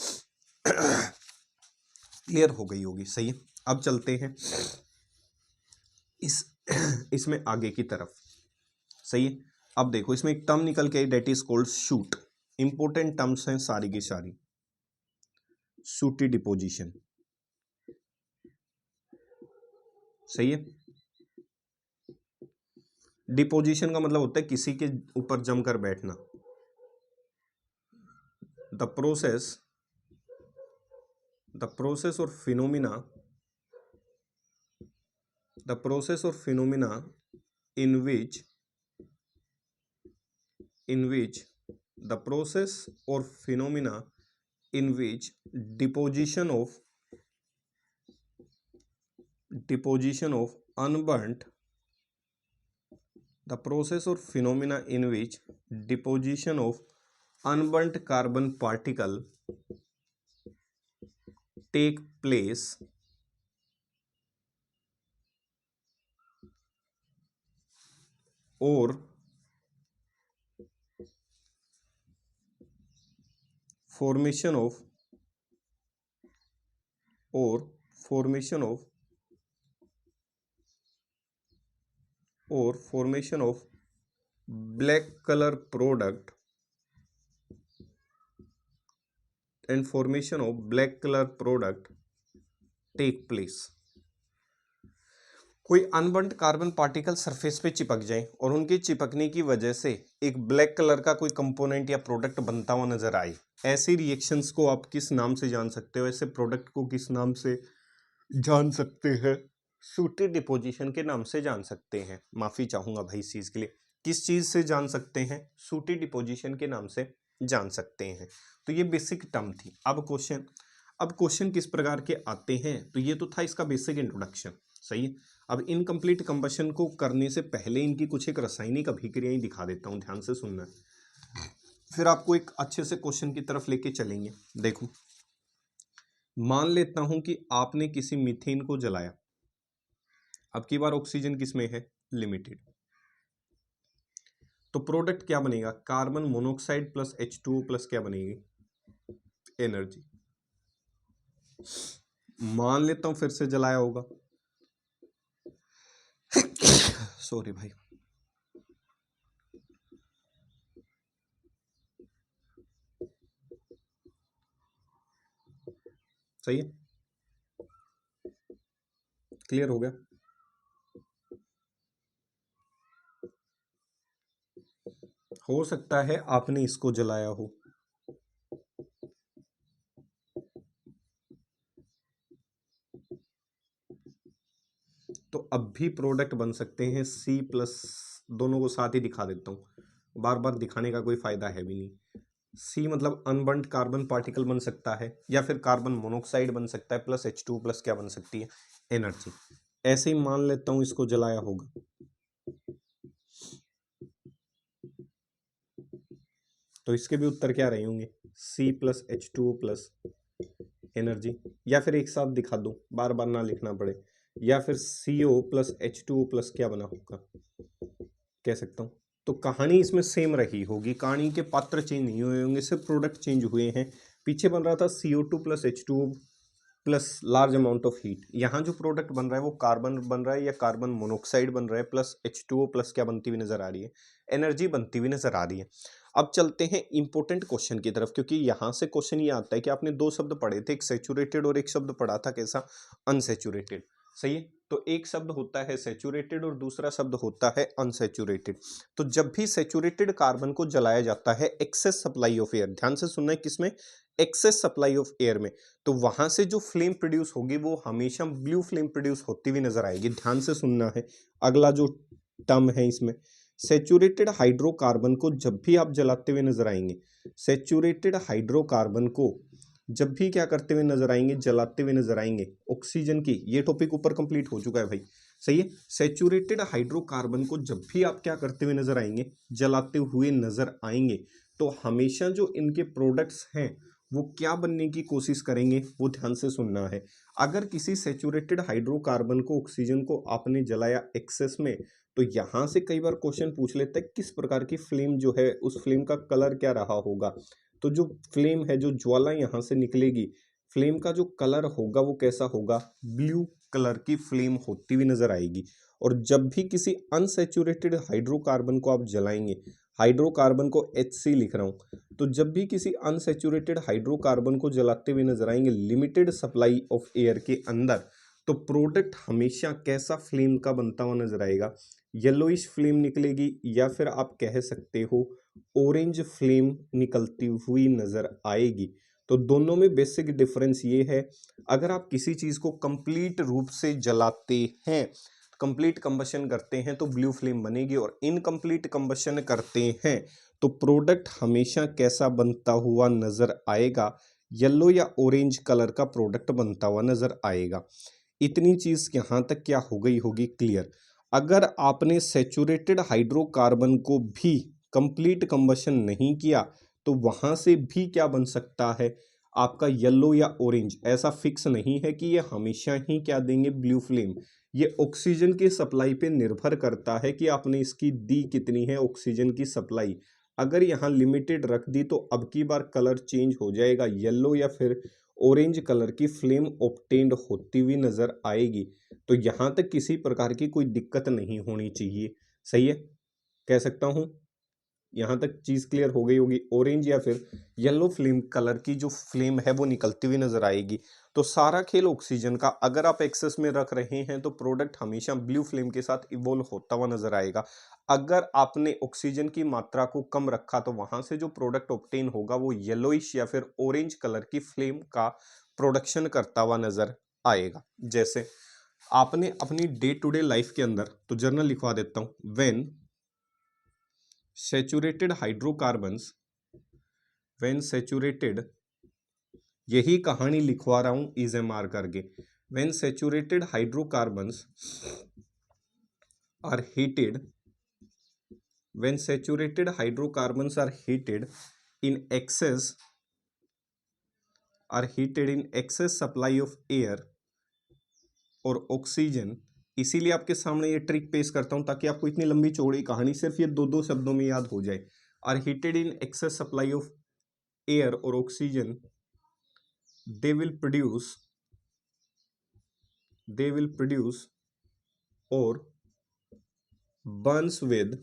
क्लियर हो गई होगी, सही है। अब चलते हैं इसमें आगे की तरफ, सही है। अब देखो इसमें एक टर्म निकल के that is called soot. Important terms हैं सारी की सारी। शूटी डिपोजिशन, सही है। डिपोजिशन का मतलब होता है किसी के ऊपर जमकर बैठना। द प्रोसेस और phenomena in which deposition of unburnt carbon particle take place or formation of black color product take place। कोई अनबर्न्ड कार्बन पार्टिकल सरफेस पे चिपक जाए और उनके चिपकने की वजह से एक ब्लैक कलर का कोई कंपोनेंट या प्रोडक्ट बनता हुआ नजर आए, ऐसी रिएक्शंस को आप किस नाम से जान सकते हो, ऐसे प्रोडक्ट को किस नाम से जान सकते हैं? सूटी डिपोजिशन के नाम से जान सकते हैं। माफी चाहूंगा भाई इस चीज के लिए। किस चीज से जान सकते हैं? सूटी डिपोजिशन के नाम से जान सकते हैं। तो ये बेसिक टर्म थी। अब क्वेश्चन किस प्रकार के आते हैं, तो ये तो था इसका बेसिक इंट्रोडक्शन, सही है। अब इनकम्प्लीट कंबशन को करने से पहले इनकी कुछ एक रासायनिक अभिक्रियाएं दिखा देता हूं, ध्यान से सुनना, फिर आपको एक अच्छे से क्वेश्चन की तरफ लेके चलेंगे। देखो, मान लेता हूं कि आपने किसी मीथेन को जलाया। अब की बार ऑक्सीजन किसमें है? लिमिटेड। तो प्रोडक्ट क्या बनेगा? Carbon monoxide plus H2O plus क्या बनेगी? एनर्जी। मान लेता हूं फिर से जलाया होगा, सॉरी भाई, सही है, क्लियर हो गया। हो सकता है आपने इसको जलाया हो, तो अब भी प्रोडक्ट बन सकते हैं C प्लस, दोनों को साथ ही दिखा देता हूं, बार बार दिखाने का कोई फायदा है भी नहीं। C मतलब अनबर्न्ड कार्बन पार्टिकल बन सकता है, या फिर कार्बन मोनोऑक्साइड बन सकता है, प्लस H2 प्लस क्या बन सकती है? एनर्जी। ऐसे ही मान लेता हूं इसको जलाया होगा, तो इसके भी उत्तर क्या रहे होंगे? C plus H2O plus energy. या फिर एक साथ दिखा दूं, बार बार ना लिखना पड़े, या फिर CO प्लस H2O प्लस क्या बना होगा, कह सकता हूं। तो कहानी इसमें सेम रही होगी, कहानी के पात्र चेंज नहीं हुए होंगे, सिर्फ प्रोडक्ट चेंज हुए हैं। पीछे बन रहा था CO2 plus H2O plus large amount of heat. यहाँ जो प्रोडक्ट बन रहा है वो कार्बन बन रहा है या कार्बन मोनोऑक्साइड बन रहा है, प्लस H2O प्लस क्या बनती हुई नजर आ रही है? एनर्जी बनती हुई नजर आ रही है। अब चलते हैं इंपॉर्टेंट क्वेश्चन की तरफ, क्योंकि यहाँ से क्वेश्चन ये आता है कि आपने दो शब्द पढ़े थे, एक सैचुरेटेड और एक शब्द पढ़ा था कैसा? अनसैचुरेटेड, सही है। तो एक शब्द होता है सैचुरेटेड और दूसरा शब्द होता है अनसैचुरेटेड। तो जब भी सैचुरेटेड कार्बन को जलाया जाता है एक्सेस सप्लाई ऑफ एयर, ध्यान से सुनना है, किसमें? एक्सेस सप्लाई ऑफ एयर में, तो वहां से जो फ्लेम प्रोड्यूस होगी वो हमेशा ब्लू फ्लेम प्रोड्यूस होती हुई नजर आएगी। ध्यान से सुनना है, अगला जो टर्म है इसमें सैचुरेटेड हाइड्रोकार्बन को जब भी आप जलाते हुए नजर आएंगे, सैचुरेटेड हाइड्रोकार्बन को जब भी क्या करते हुए नजर आएंगे, जलाते हुए नजर आएंगे, ऑक्सीजन की, ये टॉपिक ऊपर कंप्लीट हो चुका है भाई, सही है। सैचुरेटेड हाइड्रोकार्बन को जब भी आप क्या करते हुए नजर आएंगे, जलाते हुए नजर आएंगे, तो हमेशा जो इनके प्रोडक्ट्स हैं वो क्या बनने की कोशिश करेंगे, वो ध्यान से सुनना है। अगर किसी सैचुरेटेड हाइड्रोकार्बन को, ऑक्सीजन को आपने जलाया एक्सेस में, तो यहाँ से कई बार क्वेश्चन पूछ लेता है किस प्रकार की फ्लेम जो है, उस फ्लेम का कलर क्या रहा होगा। तो जो फ्लेम है, जो ज्वाला यहाँ से निकलेगी, फ्लेम का जो कलर होगा वो कैसा होगा, ब्लू कलर की फ्लेम होती हुई नजर आएगी। और जब भी किसी अनसैचुरेटेड हाइड्रोकार्बन को आप जलाएंगे, हाइड्रोकार्बन को HC लिख रहा हूँ, तो जब भी किसी अनसैचुरेटेड हाइड्रोकार्बन को जलाते हुए नजर आएंगे लिमिटेड सप्लाई ऑफ एयर के अंदर, तो प्रोडक्ट हमेशा कैसा फ्लेम का बनता हुआ नजर आएगा, येलोइश फ्लेम निकलेगी, या फिर आप कह सकते हो ऑरेंज फ्लेम निकलती हुई नजर आएगी। तो दोनों में बेसिक डिफरेंस ये है, अगर आप किसी चीज को कंप्लीट रूप से जलाते हैं, कंप्लीट कंबशन करते हैं, तो ब्लू फ्लेम बनेगी, और इनकम्प्लीट कंबशन करते हैं तो प्रोडक्ट हमेशा कैसा बनता हुआ नजर आएगा, येलो या ऑरेंज कलर का प्रोडक्ट बनता हुआ नजर आएगा। इतनी चीज यहां तक क्या हो गई होगी क्लियर। अगर आपने सैचुरेटेड हाइड्रोकार्बन को भी कंप्लीट कंबशन नहीं किया, तो वहां से भी क्या बन सकता है आपका, येलो या ऑरेंज। ऐसा फिक्स नहीं है कि ये हमेशा ही क्या देंगे, ब्लू फ्लेम। ये ऑक्सीजन की सप्लाई पे निर्भर करता है कि आपने इसकी दी कितनी है ऑक्सीजन की सप्लाई। अगर यहाँ लिमिटेड रख दी तो अब की बार कलर चेंज हो जाएगा, येलो या फिर ऑरेंज कलर की फ्लेम ऑब्टेन्ड होती हुई नजर आएगी। तो यहाँ तक किसी प्रकार की कोई दिक्कत नहीं होनी चाहिए, सही है, कह सकता हूँ। यहाँ तक चीज़ क्लियर हो गई होगी। ऑरेंज या फिर येलो फ्लेम कलर की जो फ्लेम है वो निकलती हुई नजर आएगी। तो सारा खेल ऑक्सीजन का, अगर आप एक्सेस में रख रहे हैं तो प्रोडक्ट हमेशा ब्लू फ्लेम के साथ इवोल्व होता हुआ नजर आएगा। अगर आपने ऑक्सीजन की मात्रा को कम रखा तो वहां से जो प्रोडक्ट ऑब्टेन होगा वो येलोइश या फिर ऑरेंज कलर की फ्लेम का प्रोडक्शन करता हुआ नजर आएगा। जैसे आपने अपनी डे टू डे लाइफ के अंदर, तो जर्नल लिखवा देता हूं, when saturated hydrocarbons, when saturated, यही कहानी लिखवा रहा हूं EZMR करके, when saturated hydrocarbons are heated, when saturated hydrocarbons are heated in excess, are heated in excess supply of air और ऑक्सीजन। इसीलिए आपके सामने ये ट्रिक पेश करता हूं ताकि आपको इतनी लंबी चौड़ी कहानी सिर्फ ये दो शब्दों में याद हो जाए। Are heated in excess supply of air और oxygen, they will produce or burns with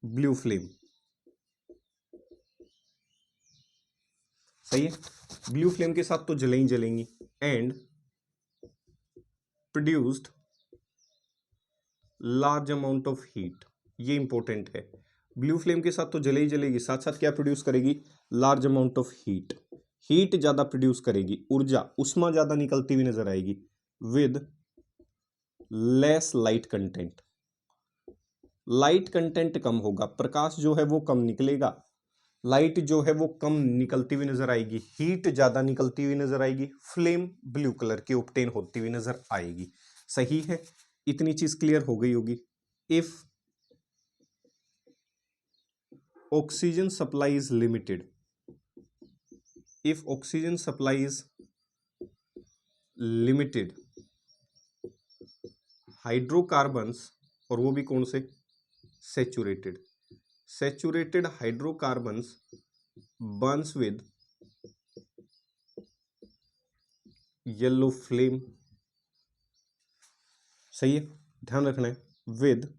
blue flame, सही है। ब्लू फ्लेम के साथ तो जलेंगी जलेंगी, and produced large amount of heat, ये इंपॉर्टेंट है। ब्लू फ्लेम के साथ तो जले ही जलेगी, साथ साथ क्या प्रोड्यूस करेगी, large amount of heat, heat ज्यादा प्रोड्यूस करेगी, ऊर्जा, उष्मा ज्यादा निकलती हुई नजर आएगी, with less light content, light content कम होगा, प्रकाश जो है वो कम निकलेगा, लाइट जो है वो कम निकलती हुई नजर आएगी, हीट ज्यादा निकलती हुई नजर आएगी, फ्लेम ब्लू कलर की ऑब्टेन होती हुई नजर आएगी, सही है। इतनी चीज क्लियर हो गई होगी। If oxygen supply is limited, if oxygen supply is limited, hydrocarbons, और वो भी कौन से, saturated, saturated hydrocarbons burns with yellow flame, सही है, ध्यान रखना है, with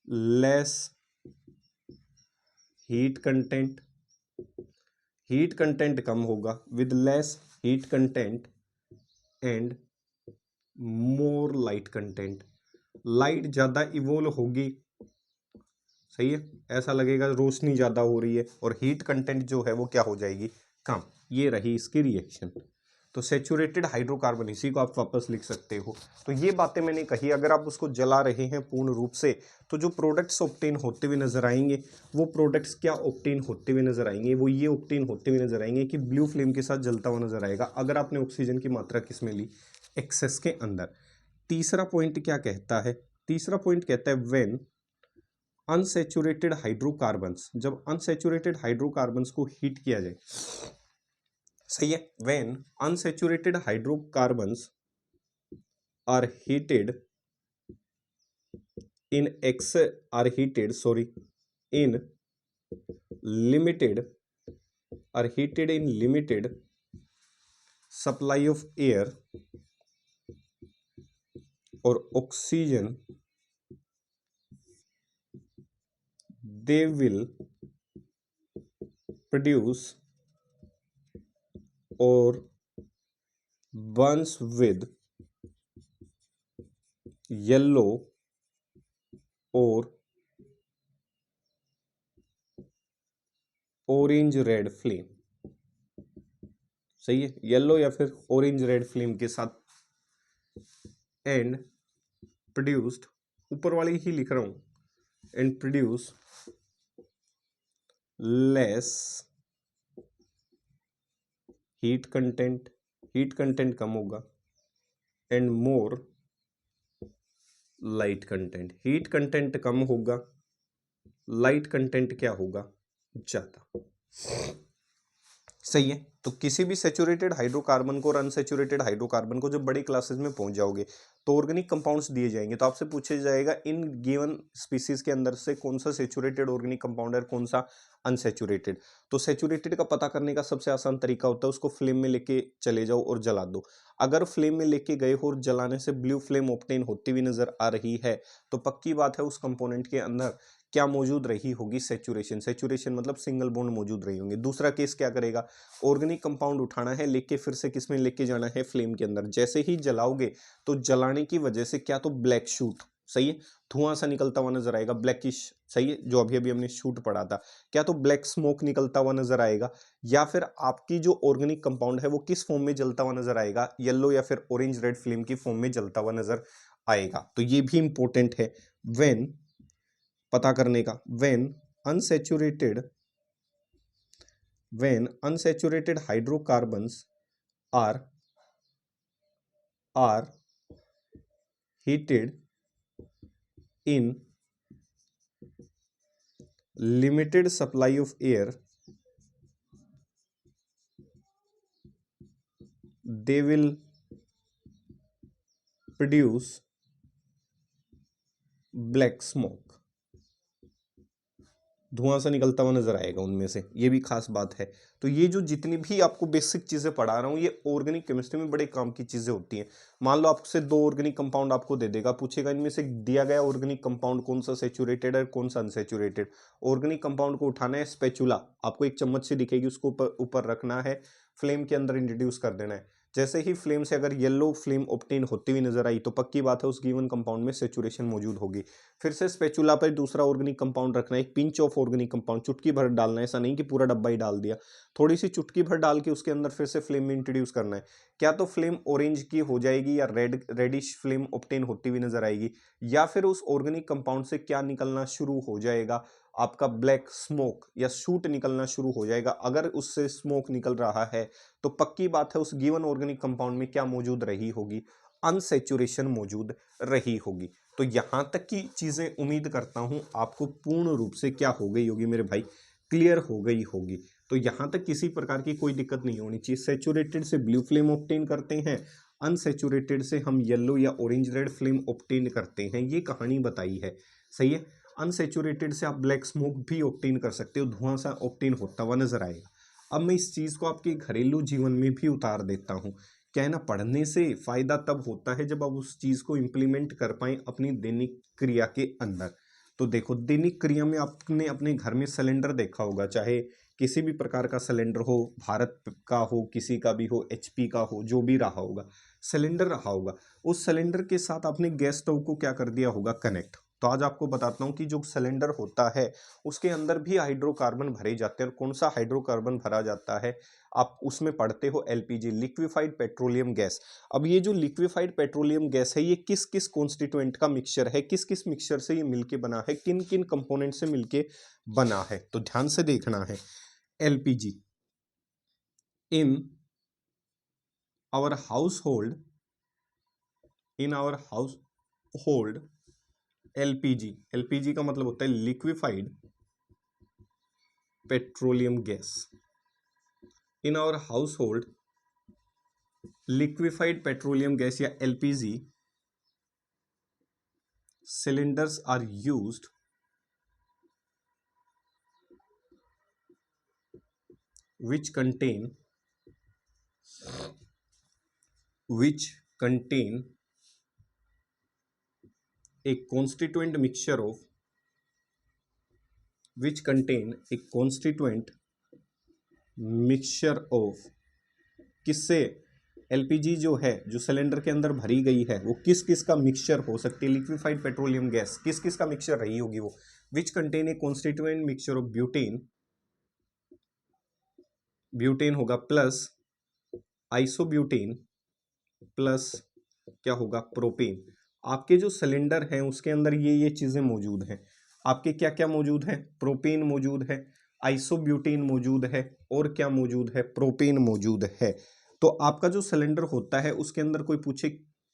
less heat content, heat content कम होगा, with less heat content and more light content, light ज्यादा इवोल्व होगी, सही है, ऐसा लगेगा रोशनी ज्यादा हो रही है, और हीट कंटेंट जो है वो क्या हो जाएगी, कम। ये रही इसकी रिएक्शन। तो सैचुरेटेड हाइड्रोकार्बन, इसी को आप वापस लिख सकते हो। तो ये बातें मैंने कही, अगर आप उसको जला रहे हैं पूर्ण रूप से तो जो प्रोडक्ट्स ऑब्टेन होते हुए नजर आएंगे वो प्रोडक्ट्स क्या ऑब्टेन होते हुए नजर आएंगे, वो ये ऑब्टेन होते हुए नजर आएंगे कि ब्लू फ्लेम के साथ जलता हुआ नजर आएगा अगर आपने ऑक्सीजन की मात्रा किसमें ली, एक्सेस के अंदर। तीसरा पॉइंट क्या कहता है, तीसरा पॉइंट कहता है व्हेन अनसैचुरेटेड हाइड्रोकार्बन्स, जब अनसैचुरेटेड हाइड्रोकार्बन्स को हीट किया जाए, सही है, when unsaturated hydrocarbons are heated in limited supply of air or oxygen, they will produce or burns with yellow और ऑरेंज रेड फ्लेम, सही है, येलो या फिर ऑरेंज रेड फ्लेम के साथ, एंड प्रोड्यूस्ड, ऊपर वाली ही लिख रहा हूं, and produce less heat content कम होगा, and more light content, heat content कम होगा, लाइट कंटेंट क्या होगा, ज्यादा, सही है। तो किसी भी सैचुरेटेड हाइड्रोकार्बन को और अनसैचुरेटेड हाइड्रोकार्बन को जब बड़ी क्लासेस में पहुंच जाओगे तो ऑर्गेनिक कंपाउंड्स दिए जाएंगे, तो आपसे पूछा जाएगा इन गिवन स्पीसीज के अंदर से कौन सा सैचुरेटेड ऑर्गेनिक कंपाउंड है, कौन सा अनसैचुरेटेड। तो सैचुरेटेड का पता करने का सबसे आसान तरीका होता है उसको फ्लेम में लेके चले जाओ और जला दो। अगर फ्लेम में लेके गए हो और जलाने से ब्लू फ्लेम ऑब्टेन होती हुई नजर आ रही है तो पक्की बात है उस कंपोनेंट के अंदर क्या मौजूद रही होगी, सैचुरेशन। सैचुरेशन मतलब सिंगल बॉन्ड मौजूद रही होंगे। दूसरा केस क्या करेगा, ऑर्गेनिक कंपाउंड उठाना है, लेके फिर से किसमें लेके जाना है, फ्लेम के अंदर। जैसे ही जलाओगे तो जलाने की वजह से क्या तो ब्लैक शूट, सही है, धुआं सा निकलता हुआ नजर आएगा, ब्लैकिश, सही है, जो अभी अभी हमने शूट पढ़ा था, क्या तो ब्लैक स्मोक निकलता हुआ नजर आएगा, या फिर आपकी जो ऑर्गेनिक कंपाउंड है वो किस फॉर्म में जलता हुआ नजर आएगा, येलो या फिर ऑरेंज रेड फ्लेम की फॉर्म में जलता हुआ नजर आएगा। तो ये भी इंपॉर्टेंट है व्हेन पता करने का, when unsaturated hydrocarbons are heated in limited supply of air, they will produce black smoke, धुआं सा निकलता हुआ नजर आएगा उनमें से, ये भी खास बात है। तो ये जो जितनी भी आपको बेसिक चीजें पढ़ा रहा हूँ ये ऑर्गेनिक केमिस्ट्री में बड़े काम की चीजें होती हैं। मान लो आपसे दो ऑर्गेनिक कंपाउंड आपको दे देगा, पूछेगा इनमें से दिया गया ऑर्गेनिक कंपाउंड कौन सा सैचुरेटेड है कौन सा अनसैचुरेटेड। ऑर्गेनिक कंपाउंड को उठाना है, स्पैचुला आपको एक चम्मच से दिखेगी, उसको ऊपर रखना है, फ्लेम के अंदर इंट्रोड्यूस कर देना है। जैसे ही फ्लेम से अगर येलो फ्लेम ऑब्टेन होती हुई नजर आई तो पक्की बात है उस गिवन कंपाउंड में सैचुरेशन मौजूद होगी। फिर से स्पैचुला पर दूसरा ऑर्गेनिक कंपाउंड रखना है, एक पिंच ऑफ ऑर्गेनिक कंपाउंड, चुटकी भर डालना है, ऐसा नहीं कि पूरा डब्बा ही डाल दिया, थोड़ी सी चुटकी भर डाल के उसके अंदर फिर से फ्लेम में इंट्रोड्यूस करना है। क्या तो फ्लेम ऑरेंज की हो जाएगी या रेडिश फ्लेम ऑब्टेन होती हुई नजर आएगी, या फिर उस ऑर्गेनिक कंपाउंड से क्या निकलना शुरू हो जाएगा, आपका ब्लैक स्मोक या शूट निकलना शुरू हो जाएगा। अगर उससे स्मोक निकल रहा है तो पक्की बात है उस गिवन ऑर्गेनिक कंपाउंड में क्या मौजूद रही होगी, अनसैचुरेशन मौजूद रही होगी। तो यहां तक की चीजें उम्मीद करता हूं आपको पूर्ण रूप से क्या हो गई होगी मेरे भाई, क्लियर हो गई होगी। तो यहां तक किसी प्रकार की कोई दिक्कत नहीं होनी चाहिए। सैचुरेटेड से ब्लू फ्लेम ऑब्टेन करते हैं, अनसैचुरेटेड से हम येलो या ऑरेंज रेड फ्लेम ऑब्टेन करते हैं, ये कहानी बताई है, सही है। अनसैचुरेटेड से आप ब्लैक स्मोक भी ऑब्टेन कर सकते हो, धुआं सा ऑब्टेन होता हुआ नजर आएगा। अब मैं इस चीज को आपके घरेलू जीवन में भी उतार देता हूं। क्या है ना, पढ़ने से फायदा तब होता है जब आप उस चीज को इंप्लीमेंट कर पाए अपनी दैनिक क्रिया के अंदर। तो देखो दैनिक क्रिया में आपने अपने घर में सिलेंडर देखा होगा, चाहे किसी भी प्रकार का सिलेंडर हो, भारत का हो, किसी का भी हो, एचपी का हो, जो भी रहा होगा, सिलेंडर रहा होगा। उस सिलेंडर के साथ आपने गैस स्टोव को क्या कर दिया होगा, कनेक्ट। तो आज आपको बताता हूँ कि जो सिलेंडर होता है उसके अंदर भी हाइड्रोकार्बन भरे जाते हैं, और कौन सा हाइड्रोकार्बन भरा जाता है आप उसमें पढ़ते हो, एलपीजी, लिक्विफाइड पेट्रोलियम गैस। अब ये जो लिक्विफाइड पेट्रोलियम गैस है ये किस किस कॉन्स्टिट्यूएंट का मिक्सचर है, किस किस मिक्सचर से ये मिलके बना है, किन किन कंपोनेंट से मिलके बना है, तो ध्यान से देखना है। LPG, in our household LPG, LPG का मतलब होता है liquefied petroleum gas. In our household liquefied petroleum gas या LPG cylinders are used which contain a constituent mixture of किससे, एलपीजी जो है जो सिलेंडर के अंदर भरी गई है वो किस किस का मिक्सचर हो सकती है, लिक्विफाइड पेट्रोलियम गैस किस किस का मिक्सचर रही होगी वो, which contain a constituent mixture of butane होगा प्लस आइसोब्यूटेन प्लस क्या होगा, प्रोपेन। आपके जो सिलेंडर हैं उसके अंदर ये चीजें मौजूद हैं, आपके क्या क्या मौजूद है, प्रोपेन मौजूद है, आइसोब्यूटेन मौजूद है, और क्या मौजूद है, प्रोपेन मौजूद है। तो आपका जो सिलेंडर होता है उसके अंदर कोई पूछे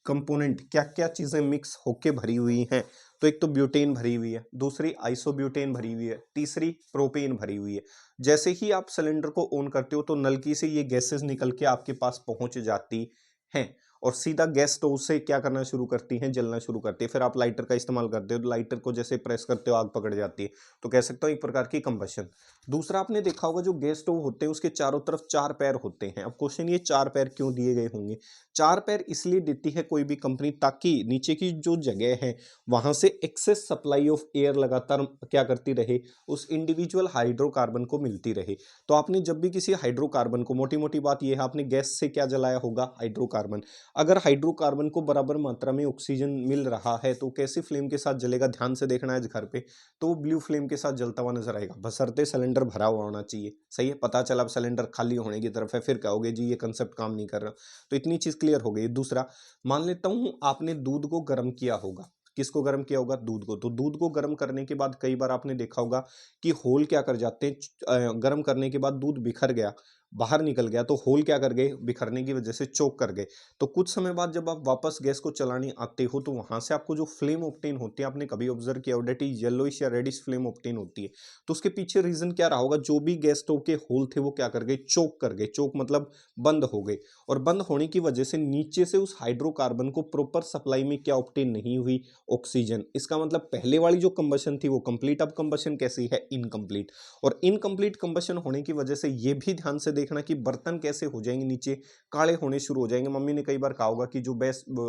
कंपोनेंट क्या क्या चीजें मिक्स होके भरी हुई हैं, तो एक तो ब्यूटेन भरी हुई है, दूसरी आइसोब्यूटेन भरी हुई है, तीसरी प्रोपेन भरी हुई है। जैसे ही आप सिलेंडर को ऑन करते हो तो नलकी से ये गैसेस निकल के आपके पास पहुंच जाती हैं और सीधा गैस स्टोव से क्या करना शुरू करती हैं, जलना शुरू करती है। फिर आप लाइटर का इस्तेमाल करते हो तो लाइटर को जैसे प्रेस करते हो आग पकड़ जाती है, तो कह सकता हूँ एक प्रकार की कंबशन। दूसरा आपने देखा होगा जो गैस स्टोव होते हैं उसके चारों तरफ चार पैर होते हैं। अब क्वेश्चन ये चार पैर क्यों दिए गए होंगे, चार पैर इसलिए देती है कोई भी कंपनी ताकि नीचे की जो जगह है वहां से एक्सेस सप्लाई ऑफ एयर लगातार क्या करती रहे, उस इंडिविजुअल हाइड्रोकार्बन को मिलती रहे। तो आपने जब भी किसी हाइड्रोकार्बन को, मोटी मोटी बात यह है, आपने गैस से क्या जलाया होगा, हाइड्रोकार्बन। अगर हाइड्रोकार्बन को बराबर मात्रा में ऑक्सीजन मिल रहा है तो कैसी फ्लेम के साथ जलेगा, ध्यान से देखना है घर पे, तो वो ब्लू फ्लेम के साथ जलता हुआ नजर आएगा, बशर्ते सिलेंडर भरा हुआ होना चाहिए। सही है, पता चला अब सिलेंडर खाली होने की तरफ है, फिर कहोगे जी ये कंसेप्ट काम नहीं कर रहा। तो इतनी चीज क्लियर हो गई। दूसरा, मान लेता हूं आपने दूध को गर्म किया होगा, किसको गर्म किया होगा, दूध को। तो दूध को गर्म करने के बाद कई बार आपने देखा होगा कि होल क्या कर जाते हैं, गर्म करने के बाद दूध बिखर गया, बाहर निकल गया, तो होल क्या कर गए, बिखरने की वजह से चोक कर गए। तो कुछ समय बाद जब आप वापस गैस को चलाने आते हो तो वहां से आपको जो फ्लेम ऑप्टेन होती है, आपने कभी ऑब्जर्व किया होगा, येलोइश या रेडिश फ्लेम ऑप्टेन होती है। तो उसके पीछे रीजन क्या रहा होगा, जो भी गैस स्टोव के होल थे वो क्या कर गए, चोक कर गए। चोक मतलब बंद हो गए, और बंद होने की वजह से नीचे से उस हाइड्रोकार्बन को प्रॉपर सप्लाई में क्या ऑप्टेन नहीं हुई, ऑक्सीजन। इसका मतलब पहले वाली जो कंबशन थी वो कंप्लीट, अब कंबशन कैसी है, इनकम्प्लीट। और इनकम्प्लीट कंबशन होने की वजह से ये भी ध्यान से देखना कि बर्तन कैसे हो जाएंगे, नीचे काले होने शुरू हो जाएंगे। मम्मी ने कई बार कहा होगा कि जो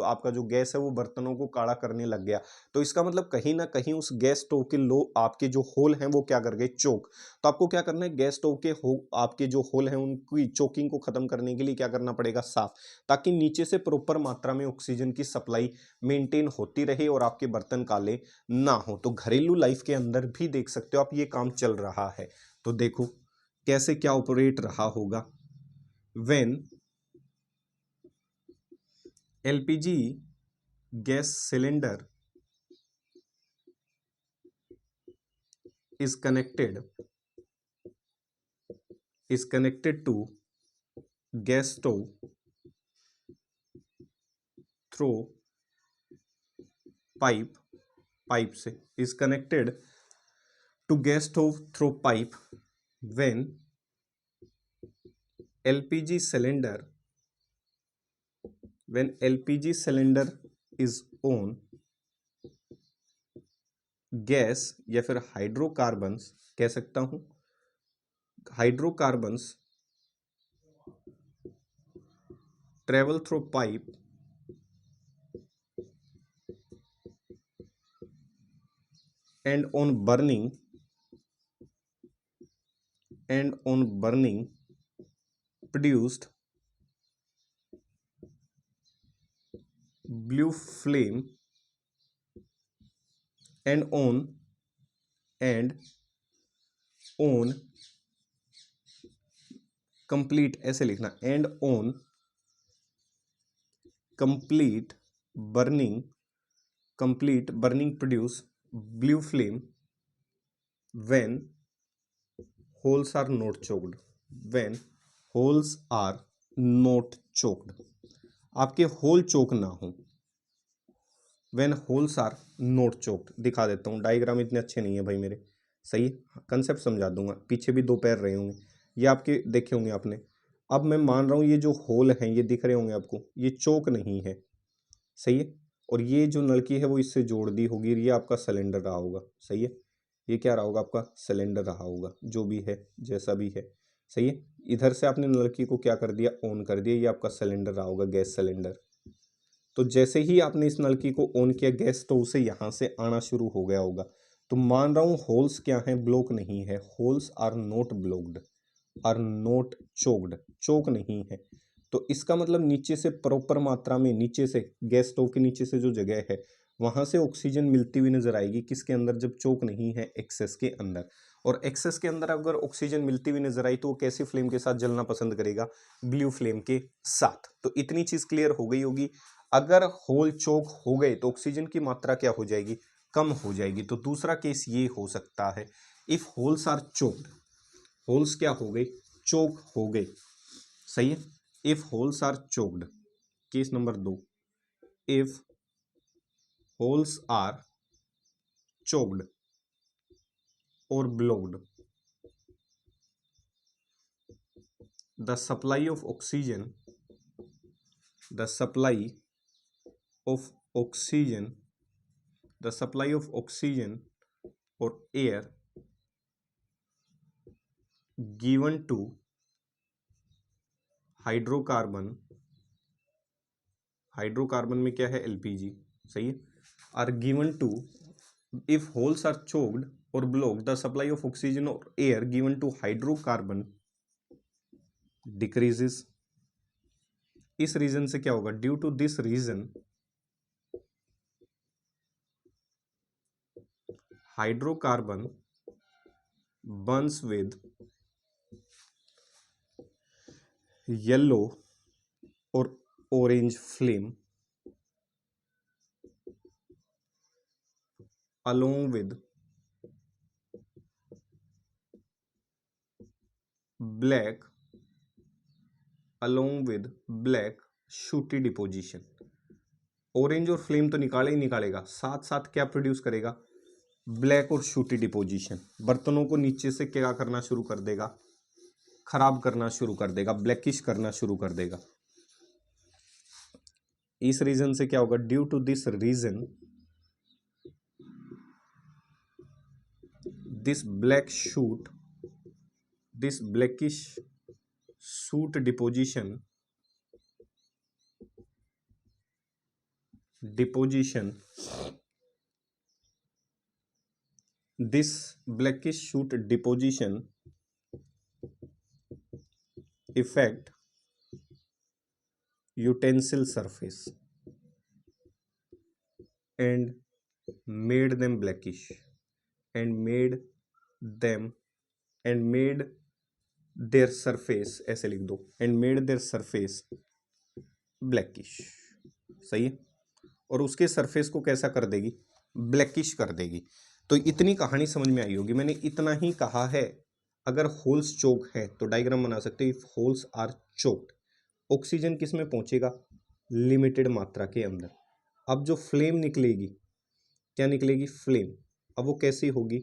आपका जो गैस है वो बर्तनों को काला करने लग गया, तो इसका मतलब कहीं ना कहीं उस गैस स्टोव के आपके जो होल हैं वो क्या कर गए, चोक। तो आपको क्या करना है, गैस स्टोव के आपके जो होल हैं उनकी चोकिंग को खत्म करने के लिए क्या करना पड़ेगा, साफ, ताकि नीचे से प्रॉपर मात्रा में ऑक्सीजन की सप्लाई मेंटेन होती रहे और आपके बर्तन काले ना हो। तो घरेलू लाइफ के अंदर भी देख सकते हो आप, ये काम चल रहा है। तो देखो कैसे क्या ऑपरेट रहा होगा। When LPG gas cylinder is connected to gas stove through pipe से is connected to gas stove through pipe when LPG cylinder is on, gas या फिर हाइड्रोकार्बन्स कह सकता हूं, hydrocarbons travel through pipe and on burning produced blue flame and on complete, ऐसे लिखना, and on complete burning produce blue flame when holes are not choked, when holes are not choked, आपके hole choke ना हो, when holes are not choked. दिखा देता हूँ, diagram इतने अच्छे नहीं है भाई मेरे, सही, कंसेप्ट समझा दूंगा, पीछे भी दो पैर रहे होंगे, ये आपके देखे होंगे आपने। अब मैं मान रहा हूँ ये जो होल हैं ये दिख रहे होंगे आपको, ये चोक नहीं है, सही है, और ये जो नलकी है वो इससे जोड़ दी होगी, ये आपका सिलेंडर रहा होगा, सही है, ये क्या रहा होगा आपका सिलेंडर रहा होगा, जो भी है जैसा भी है, सही है। इधर से आपने नलकी को क्या कर दिया, ऑन कर दिया, ये आपका सिलेंडर रहा होगा, गैस सिलेंडर। तो जैसे ही आपने इस नलकी को ऑन किया, गैस स्टोव से यहाँ से आना शुरू हो गया होगा। तो मान रहा हूँ होल्स क्या हैं, ब्लॉक नहीं है, holes are not blocked, are not choked, choke नहीं है। तो इसका मतलब नीचे से प्रॉपर मात्रा में, नीचे से गैस स्टोव के नीचे से जो जगह है वहां से ऑक्सीजन मिलती हुई नजर आएगी, किसके अंदर, जब चोक नहीं है, एक्सेस के अंदर। और एक्सेस के अंदर अगर ऑक्सीजन मिलती हुई नजर आई तो वो कैसी फ्लेम के साथ जलना पसंद करेगा, ब्लू फ्लेम के साथ। तो इतनी चीज क्लियर हो गई होगी। अगर होल चोक हो गए तो ऑक्सीजन की मात्रा क्या हो जाएगी, कम हो जाएगी। तो दूसरा केस ये हो सकता है, if holes are choked, holes क्या हो गए, चोक हो गए, सही है, if holes are choked. Case number 2, if holes are choked और blocked, the supply of oxygen, the supply of oxygen, the supply of oxygen और air given to hydrocarbon, hydrocarbon में क्या है, एलपीजी, सही है, are given to, if holes are choked और block, the supply of oxygen और air given to hydrocarbon decreases. इस reason से क्या होगा, due to this reason hydrocarbon burns with yellow और orange flame along with black, along with black shooty deposition। Orange और flame तो निकाले ही निकालेगा, साथ साथ क्या प्रोड्यूस करेगा, ब्लैक और शूटी डिपोजिशन। बर्तनों को नीचे से क्या करना शुरू कर देगा, खराब करना शुरू कर देगा, ब्लैकिश करना शुरू कर देगा। इस रीजन से क्या होगा, due to this reason this black shoot, this blackish soot deposition this blackish shoot deposition affect utensil surface and made them blackish and made their surface, ऐसे लिख दो, and made their surface blackish, सही है, और उसके surface को कैसा कर देगी, ब्लैकिश कर देगी। तो इतनी कहानी समझ में आई होगी, मैंने इतना ही कहा है। अगर होल्स चोक है तो डायग्राम बना सकते हैं, if holes are choked, oxygen किस में पहुंचेगा, लिमिटेड मात्रा के अंदर। अब जो फ्लेम निकलेगी, क्या निकलेगी, फ्लेम, अब वो कैसी होगी,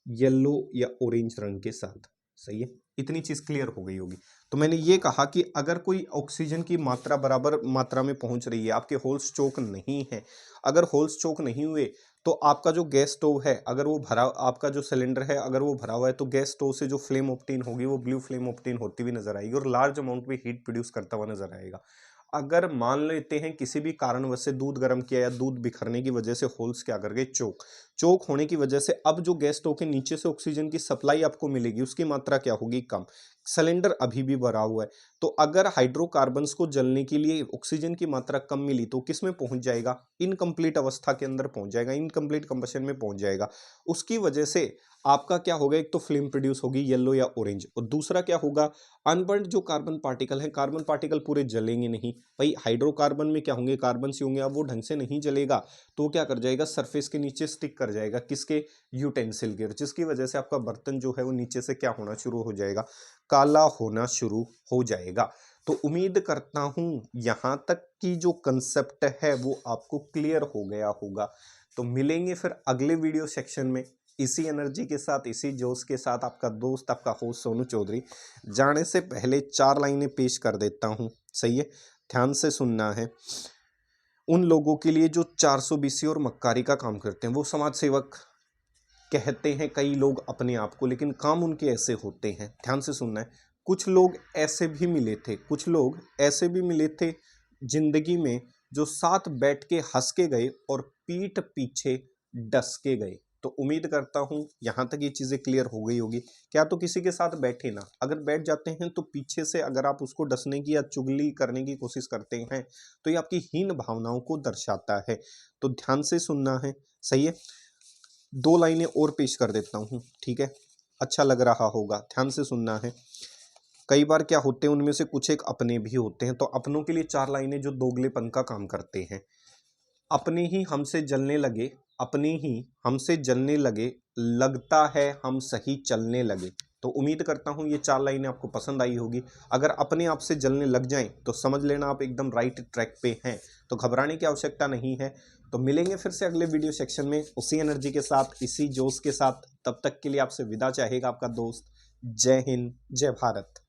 येलो या ऑरेंज रंग के साथ, सही है, इतनी चीज क्लियर हो गई होगी। तो मैंने ये कहा कि अगर कोई ऑक्सीजन की मात्रा बराबर मात्रा में पहुंच रही है, आपके होल्स चोक नहीं है, अगर होल्स चोक नहीं हुए तो आपका जो गैस स्टोव है, अगर वो भरा, आपका जो सिलेंडर है अगर वो भरा हुआ है, तो गैस स्टोव से जो फ्लेम ऑब्टेन होगी वो ब्लू फ्लेम ऑब्टेन होती हुई नजर आएगी और लार्ज अमाउंट में हीट प्रोड्यूस करता हुआ नजर आएगा। अगर मान लेते हैं किसी भी कारणवश से दूध गर्म किया या दूध बिखरने की वजह से होल्स क्या कर गए, चोक होने की वजह से अब जो गैस स्टोव के नीचे से ऑक्सीजन की सप्लाई आपको मिलेगी उसकी मात्रा क्या होगी, कम। सिलेंडर अभी भी भरा हुआ है। तो अगर हाइड्रोकार्बन्स को जलने के लिए ऑक्सीजन की मात्रा कम मिली तो किस में पहुंच जाएगा, इनकम्प्लीट अवस्था के अंदर पहुंच जाएगा, इनकम्प्लीट कंबशन में पहुंच जाएगा। उसकी वजह से आपका क्या होगा, एक तो फ्लेम प्रोड्यूस होगी येलो या ऑरेंज, और दूसरा क्या होगा, अनबर्न्ड जो कार्बन पार्टिकल है, कार्बन पार्टिकल पूरे जलेंगे नहीं भाई। हाइड्रोकार्बन में क्या होंगे, कार्बन से होंगे, अब वो ढंग से नहीं जलेगा तो क्या कर जाएगा, सरफेस के नीचे स्टिक कर जाएगा, किसके, यूटेंसिल के, जिसकी वजह से आपका बर्तन जो है वो नीचे से क्या होना शुरू हो जाएगा, काला होना शुरू हो जाएगा। तो उम्मीद करता हूं यहां तक की जो कंसेप्ट है वो आपको क्लियर हो गया होगा। तो मिलेंगे फिर अगले वीडियो सेक्शन में इसी एनर्जी के साथ, इसी जोश के साथ। आपका दोस्त, आपका होस्ट सोनू चौधरी। जाने से पहले 4 लाइनें पेश कर देता हूं, सही है, ध्यान से सुनना है। उन लोगों के लिए जो 400 बीसी और मक्कारी का काम करते हैं, वो समाज सेवक कहते हैं कई लोग अपने आप को, लेकिन काम उनके ऐसे होते हैं, ध्यान से सुनना है। कुछ लोग ऐसे भी मिले थे, कुछ लोग ऐसे भी मिले थे जिंदगी में जो साथ बैठ के हंस के गए और पीठ पीछे डस के गए। तो उम्मीद करता हूं यहां तक ये चीजें क्लियर हो गई होगी। क्या तो किसी के साथ बैठे ना, अगर बैठ जाते हैं तो पीछे से अगर आप उसको डसने की या चुगली करने की कोशिश करते हैं तो ये आपकी हीन भावनाओं को दर्शाता है। तो ध्यान से सुनना है, सही है। 2 लाइनें और पेश कर देता हूँ, ठीक है, अच्छा लग रहा होगा, ध्यान से सुनना है। कई बार क्या होते हैं, उनमें से कुछ एक अपने भी होते हैं, तो अपनों के लिए 4 लाइनें जो दोगलेपन का काम करते हैं। अपने ही हमसे जलने लगे, अपने ही हमसे जलने लगे, लगता है हम सही चलने लगे। तो उम्मीद करता हूँ ये 4 लाइनें आपको पसंद आई होगी। अगर अपने आप से जलने लग जाएं तो समझ लेना आप एकदम राइट ट्रैक पे हैं, तो घबराने की आवश्यकता नहीं है। तो मिलेंगे फिर से अगले वीडियो सेक्शन में उसी एनर्जी के साथ, इसी जोश के साथ। तब तक के लिए आपसे विदा चाहेगा आपका दोस्त। जय हिंद, जय भारत।